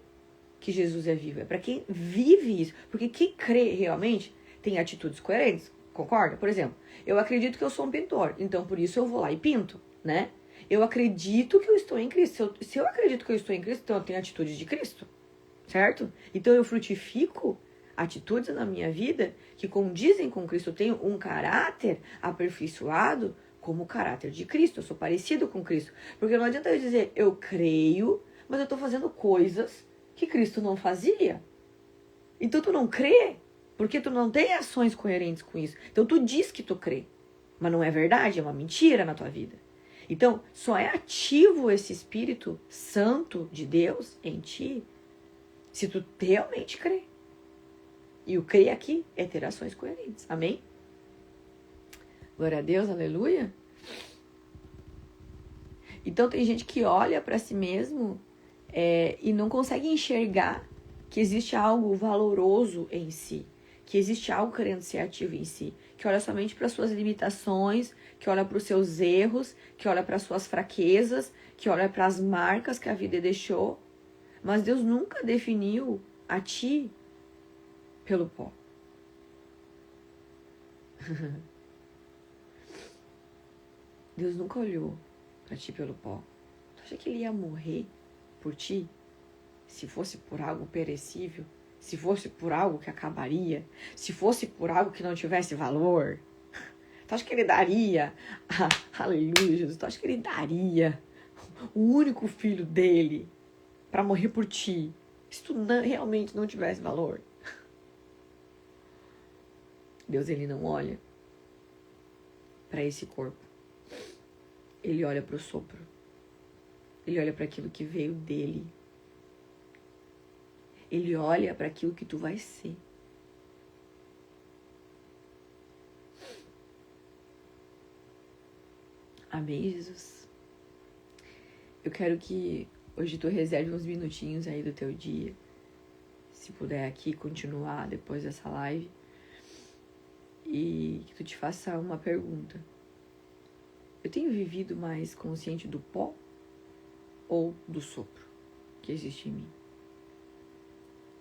Speaker 1: que Jesus é vivo. É para quem vive isso. Porque quem crê realmente tem atitudes coerentes. Concorda? Por exemplo, eu acredito que eu sou um pintor. Então, por isso eu vou lá e pinto, né? Eu acredito que eu estou em Cristo. Se eu acredito que eu estou em Cristo, então eu tenho atitude de Cristo. Certo? Então eu frutifico atitudes na minha vida que condizem com Cristo. Eu tenho um caráter aperfeiçoado como o caráter de Cristo. Eu sou parecido com Cristo. Porque não adianta eu dizer, eu creio, mas eu estou fazendo coisas que Cristo não fazia. Então tu não crê, porque tu não tem ações coerentes com isso. Então tu diz que tu crê, mas não é verdade, é uma mentira na tua vida. Então, só é ativo esse Espírito Santo de Deus em ti se tu realmente crê. E o crer aqui é ter ações coerentes. Amém? Glória a Deus, aleluia. Então tem gente que olha para si mesmo e não consegue enxergar que existe algo valoroso em si, que existe algo querendo ser ativo em si, que olha somente para suas limitações, que olha para os seus erros, que olha para suas fraquezas, que olha para as marcas que a vida deixou. Mas Deus nunca definiu a ti pelo pó. Deus nunca olhou para ti pelo pó. Tu acha que ele ia morrer por ti? Se fosse por algo perecível? Se fosse por algo que acabaria? Se fosse por algo que não tivesse valor? Tu acha que ele daria? Aleluia, Jesus. Tu acha que ele daria o único filho dele para morrer por ti, se tu realmente não tivesse valor? Deus, ele não olha para esse corpo. Ele olha para o sopro. Ele olha para aquilo que veio dele. Ele olha para aquilo que tu vai ser. Amém, Jesus? Eu quero que hoje tu reserve uns minutinhos aí do teu dia. Se puder aqui continuar depois dessa live. E que tu te faça uma pergunta. Eu tenho vivido mais consciente do pó ou do sopro que existe em mim?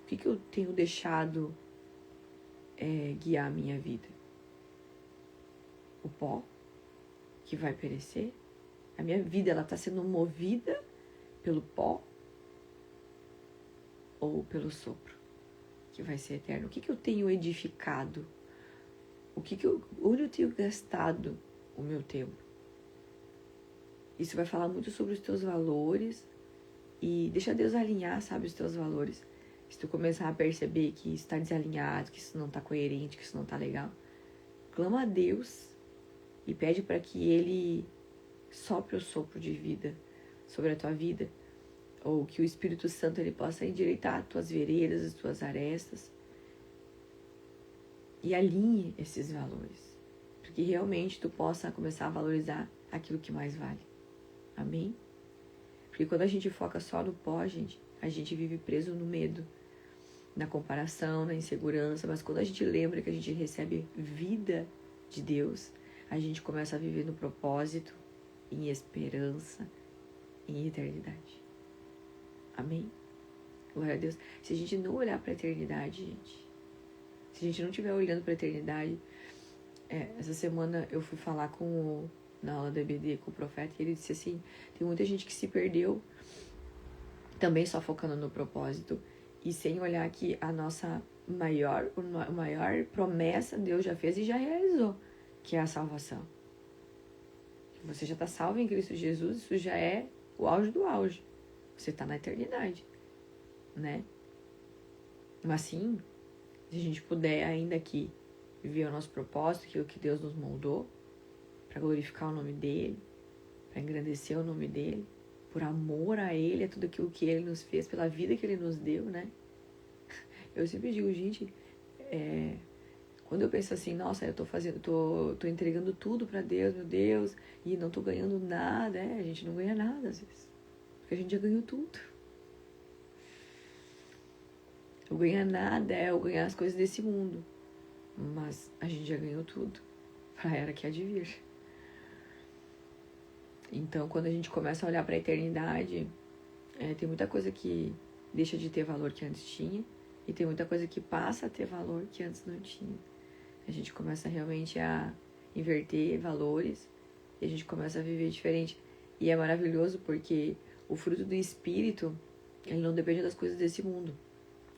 Speaker 1: O que eu tenho deixado guiar a minha vida? O pó, que vai perecer? A minha vida, ela está sendo movida pelo pó ou pelo sopro, que vai ser eterno? O que eu tenho edificado? Onde eu tenho gastado o meu tempo? Isso vai falar muito sobre os teus valores. E deixa Deus alinhar, sabe, os teus valores. Se tu começar a perceber que isso está desalinhado, que isso não está coerente, que isso não está legal, clama a Deus e pede para que Ele sopre o sopro de vida sobre a tua vida. ou que o Espírito Santo ele possa endireitar as tuas veredas, as tuas arestas, e alinhe esses valores, para que realmente tu possa começar a valorizar aquilo que mais vale. Amém? Porque quando a gente foca só no pó, gente, a gente vive preso no medo, na comparação, na insegurança, mas quando a gente lembra que a gente recebe vida de Deus, a gente começa a viver no propósito, em esperança, em eternidade. Amém? Glória a Deus. Se a gente não olhar para a eternidade, gente, se a gente não estiver olhando para a eternidade, essa semana eu fui falar na aula da EBD com o profeta, e ele disse assim, tem muita gente que se perdeu, também só focando no propósito, e sem olhar que a nossa maior promessa Deus já fez e já realizou, que é a salvação. Você já está salvo em Cristo Jesus, isso já é o auge do auge. Você está na eternidade, né? Mas sim, se a gente puder ainda aqui viver o nosso propósito, aquilo que Deus nos moldou, para glorificar o nome dEle, para engrandecer o nome dEle, por amor a Ele, a tudo aquilo que Ele nos fez, pela vida que Ele nos deu, né? Eu sempre digo, gente, quando eu penso assim, nossa, eu tô entregando tudo para Deus, meu Deus, e não tô ganhando nada, a gente não ganha nada às vezes, porque a gente já ganhou tudo. Eu ganhar nada eu ganhar as coisas desse mundo, mas a gente já ganhou tudo para a era que há de vir. Então, quando a gente começa a olhar para a eternidade, tem muita coisa que deixa de ter valor que antes tinha, e tem muita coisa que passa a ter valor que antes não tinha. A gente começa realmente a inverter valores, e a gente começa a viver diferente. E é maravilhoso porque o fruto do Espírito, ele não depende das coisas desse mundo.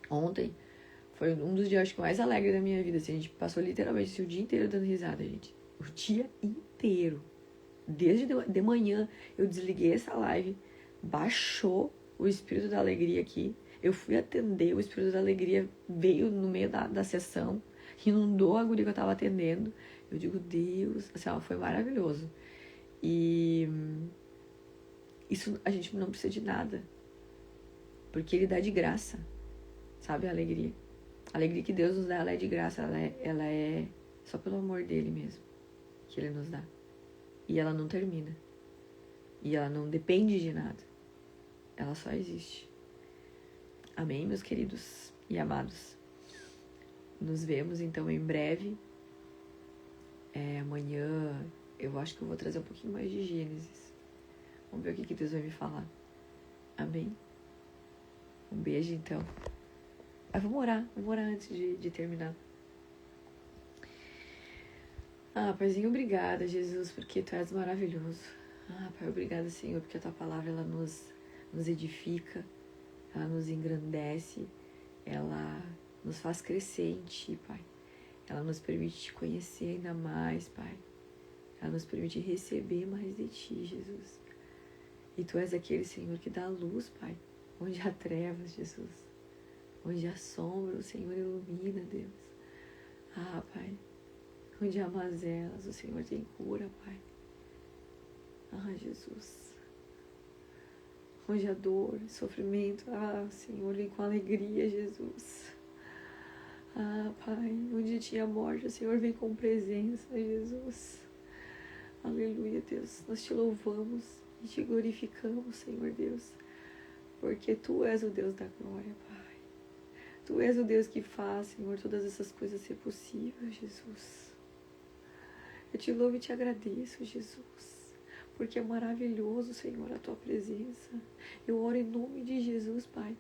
Speaker 1: Ontem foi um dos dias mais alegres da minha vida. Assim, a gente passou literalmente o dia inteiro dando risada, gente. O dia inteiro. Desde de manhã eu desliguei essa live, baixou o Espírito da Alegria aqui. Eu fui atender, o Espírito da Alegria veio no meio da sessão, inundou a guria que eu tava atendendo. Eu digo, Deus, assim, foi maravilhoso. E isso a gente não precisa de nada, porque Ele dá de graça, sabe, a alegria. A alegria que Deus nos dá, ela é de graça, ela é só pelo amor dEle mesmo, que Ele nos dá. E ela não termina. E ela não depende de nada. Ela só existe. Amém, meus queridos e amados? Nos vemos, então, em breve. Amanhã, eu acho que eu vou trazer um pouquinho mais de Gênesis. Vamos ver o que Deus vai me falar. Amém? Um beijo, então. Vamos orar antes de terminar. Paizinho, obrigada, Jesus, porque Tu és maravilhoso. Pai, obrigada, Senhor, porque a Tua palavra, ela nos edifica, ela nos engrandece, ela nos faz crescer em Ti, Pai. Ela nos permite Te conhecer ainda mais, Pai. Ela nos permite receber mais de Ti, Jesus. E Tu és aquele, Senhor, que dá luz, Pai, onde há trevas, Jesus. Onde há sombra, o Senhor ilumina, Deus. Pai, onde há mazelas, o Senhor tem cura, Pai. Jesus. Onde há dor, sofrimento, Senhor, vem com alegria, Jesus. Pai, onde tinha morte, o Senhor vem com presença, Jesus. Aleluia, Deus. Nós Te louvamos e Te glorificamos, Senhor Deus, porque Tu és o Deus da glória, Pai. Tu és o Deus que faz, Senhor, todas essas coisas ser possível, Jesus. Eu Te louvo e Te agradeço, Jesus, porque é maravilhoso, Senhor, a Tua presença. Eu oro em nome de Jesus, Pai.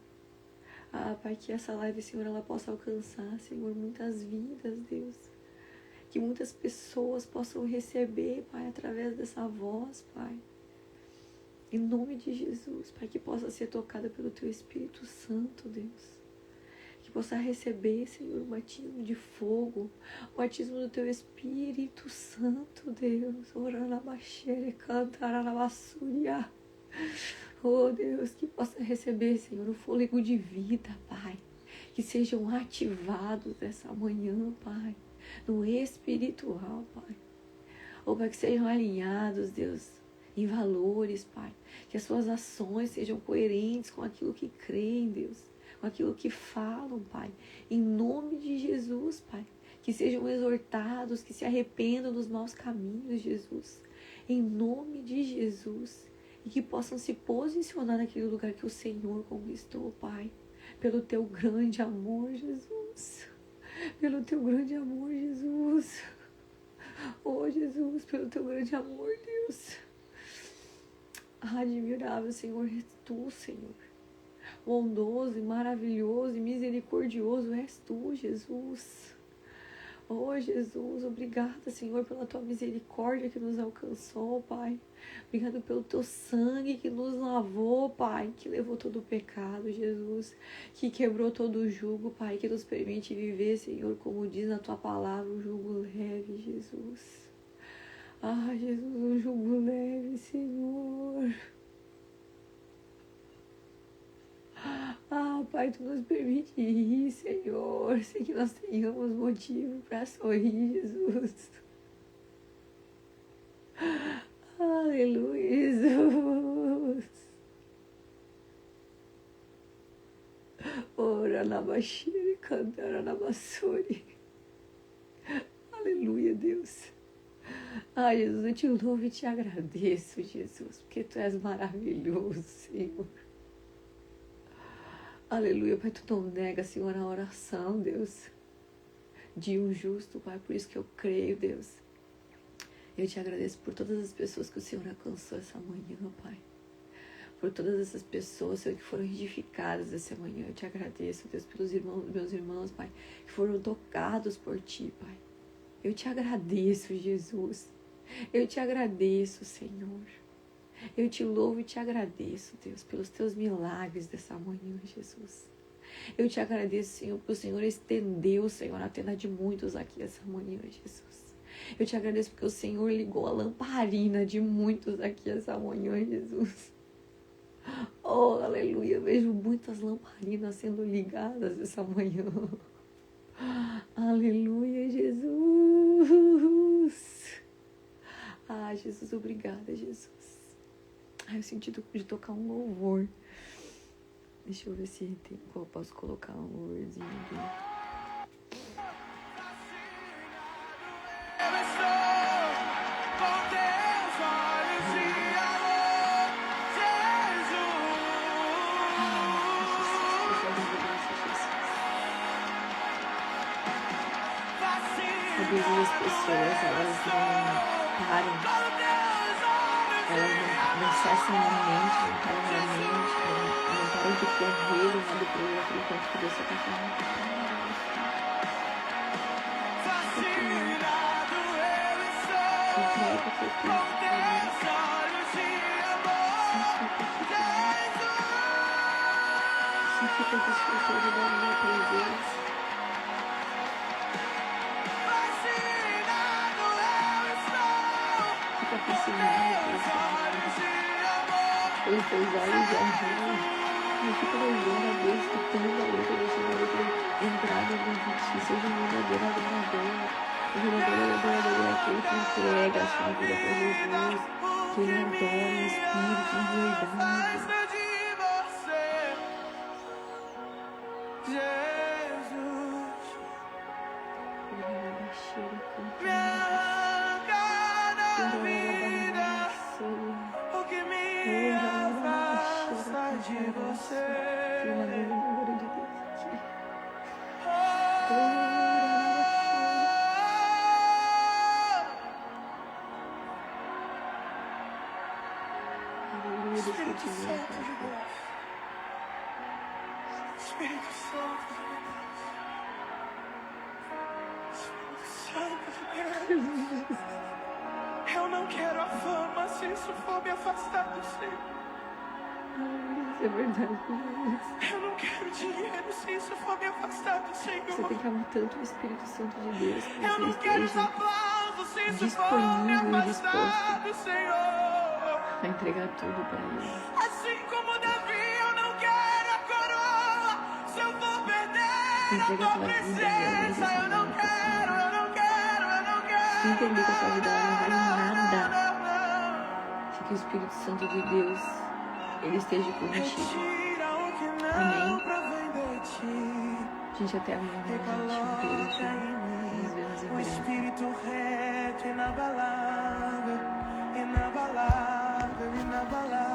Speaker 1: Pai, que essa live, Senhor, ela possa alcançar, Senhor, muitas vidas, Deus. Que muitas pessoas possam receber, Pai, através dessa voz, Pai. Em nome de Jesus, Pai, que possa ser tocada pelo Teu Espírito Santo, Deus. Que possa receber, Senhor, o batismo de fogo, o batismo do Teu Espírito Santo, Deus. Oh, Deus, que possa receber, Senhor, o fôlego de vida, Pai. Que sejam ativados essa manhã, Pai, no espiritual, Pai. Oh, Pai, que sejam alinhados, Deus, em valores, Pai. Que as suas ações sejam coerentes com aquilo que creem, Deus, com aquilo que falam, Pai. Em nome de Jesus, Pai. Que sejam exortados, que se arrependam dos maus caminhos, Jesus. Em nome de Jesus. E que possam se posicionar naquele lugar que o Senhor conquistou, Pai. Pelo teu grande amor, Jesus. Pelo teu grande amor, Jesus. Oh, Jesus, pelo teu grande amor, Deus. Admirável, Senhor, és tu, Senhor. Bondoso e maravilhoso e misericordioso és tu, Jesus. Oh, Jesus, obrigada, Senhor, pela tua misericórdia que nos alcançou, Pai. Obrigado pelo teu sangue que nos lavou, Pai, que levou todo o pecado, Jesus, que quebrou todo o jugo, Pai, que nos permite viver, Senhor, como diz na tua palavra, um jugo leve, Jesus. Ah, Jesus, um jugo leve, Senhor. Ah, Pai, tu nos permite rir, Senhor, sem que nós tenhamos motivo para sorrir, Jesus. Aleluia, Jesus. Ora na baixira e cantar na bassuri. Aleluia, Deus. Ah, Jesus, eu te louvo e te agradeço, Jesus, porque tu és maravilhoso, Senhor. Aleluia, Pai, tu não nega, Senhor, a oração, Deus, de um justo, Pai, por isso que eu creio, Deus. Eu te agradeço por todas as pessoas que o Senhor alcançou essa manhã, Pai. Por todas essas pessoas, Senhor, que foram edificadas essa manhã. Eu te agradeço, Deus, pelos meus irmãos, Pai, que foram tocados por Ti, Pai. Eu te agradeço, Jesus. Eu te agradeço, Senhor. Eu te louvo e te agradeço, Deus, pelos teus milagres dessa manhã, Jesus. Eu te agradeço, Senhor, porque o Senhor estendeu, Senhor, a tenda de muitos aqui essa manhã, Jesus. Eu te agradeço porque o Senhor ligou a lamparina de muitos aqui essa manhã, Jesus. Oh, aleluia, eu vejo muitas lamparinas sendo ligadas essa manhã. Aleluia, Jesus. Ah, Jesus, obrigada, Jesus. Eu senti de tocar um louvor. Deixa eu ver se eu posso colocar um louvorzinho aqui. Às vezes as pessoas, elas não param, elas não cessam na mente, não param na mente, não param de correr de um lado para o outro, enquanto que Deus só está falando. Entrega o teu tempo para Deus. Só fica desfrutando da minha presença. Fica apaixonado pelos teus olhos de amor. E fica louvando a Deus, escutando a luta, deixando a luta entrar dentro de ti. Seja um verdadeiro adorador. Um verdadeiro adorador é aquele que entrega a sua vida para Jesus. Que ele adora em espírito, em verdade.
Speaker 2: Espírito Santo de Deus. Espírito Santo de Deus. Espírito Santo de Deus. Eu não quero a fama se isso for me afastar do Senhor.
Speaker 1: Isso é verdade.
Speaker 2: Eu não quero dinheiro se isso for me afastar do Senhor.
Speaker 1: Você tem que amar tanto o Espírito Santo de Deus que
Speaker 2: Eu não
Speaker 1: você
Speaker 2: quero os
Speaker 1: esteja
Speaker 2: aplausos se isso for me
Speaker 1: disponível e
Speaker 2: afastar do
Speaker 1: disposto
Speaker 2: Senhor.
Speaker 1: a entregar tudo para Ele.
Speaker 2: Assim como Davi, eu não quero a coroa. Se eu vou perder
Speaker 1: Entrega
Speaker 2: a
Speaker 1: a
Speaker 2: tua
Speaker 1: tua vida realmente
Speaker 2: presença,
Speaker 1: essa
Speaker 2: eu não
Speaker 1: manhã,
Speaker 2: quero,
Speaker 1: Senhor. Se tu entender que a tua vida ela não vale nada, se que o Espírito Santo de Deus, ele esteja contigo.
Speaker 2: Retira o que não
Speaker 1: Amém.
Speaker 2: provém de ti.
Speaker 1: Gente, até amanhã, gente. Um beijo.
Speaker 2: Coloca em mim
Speaker 1: Nos vemos em
Speaker 2: o
Speaker 1: breve.
Speaker 2: espírito reto, inabalável, inabalável, inabalável.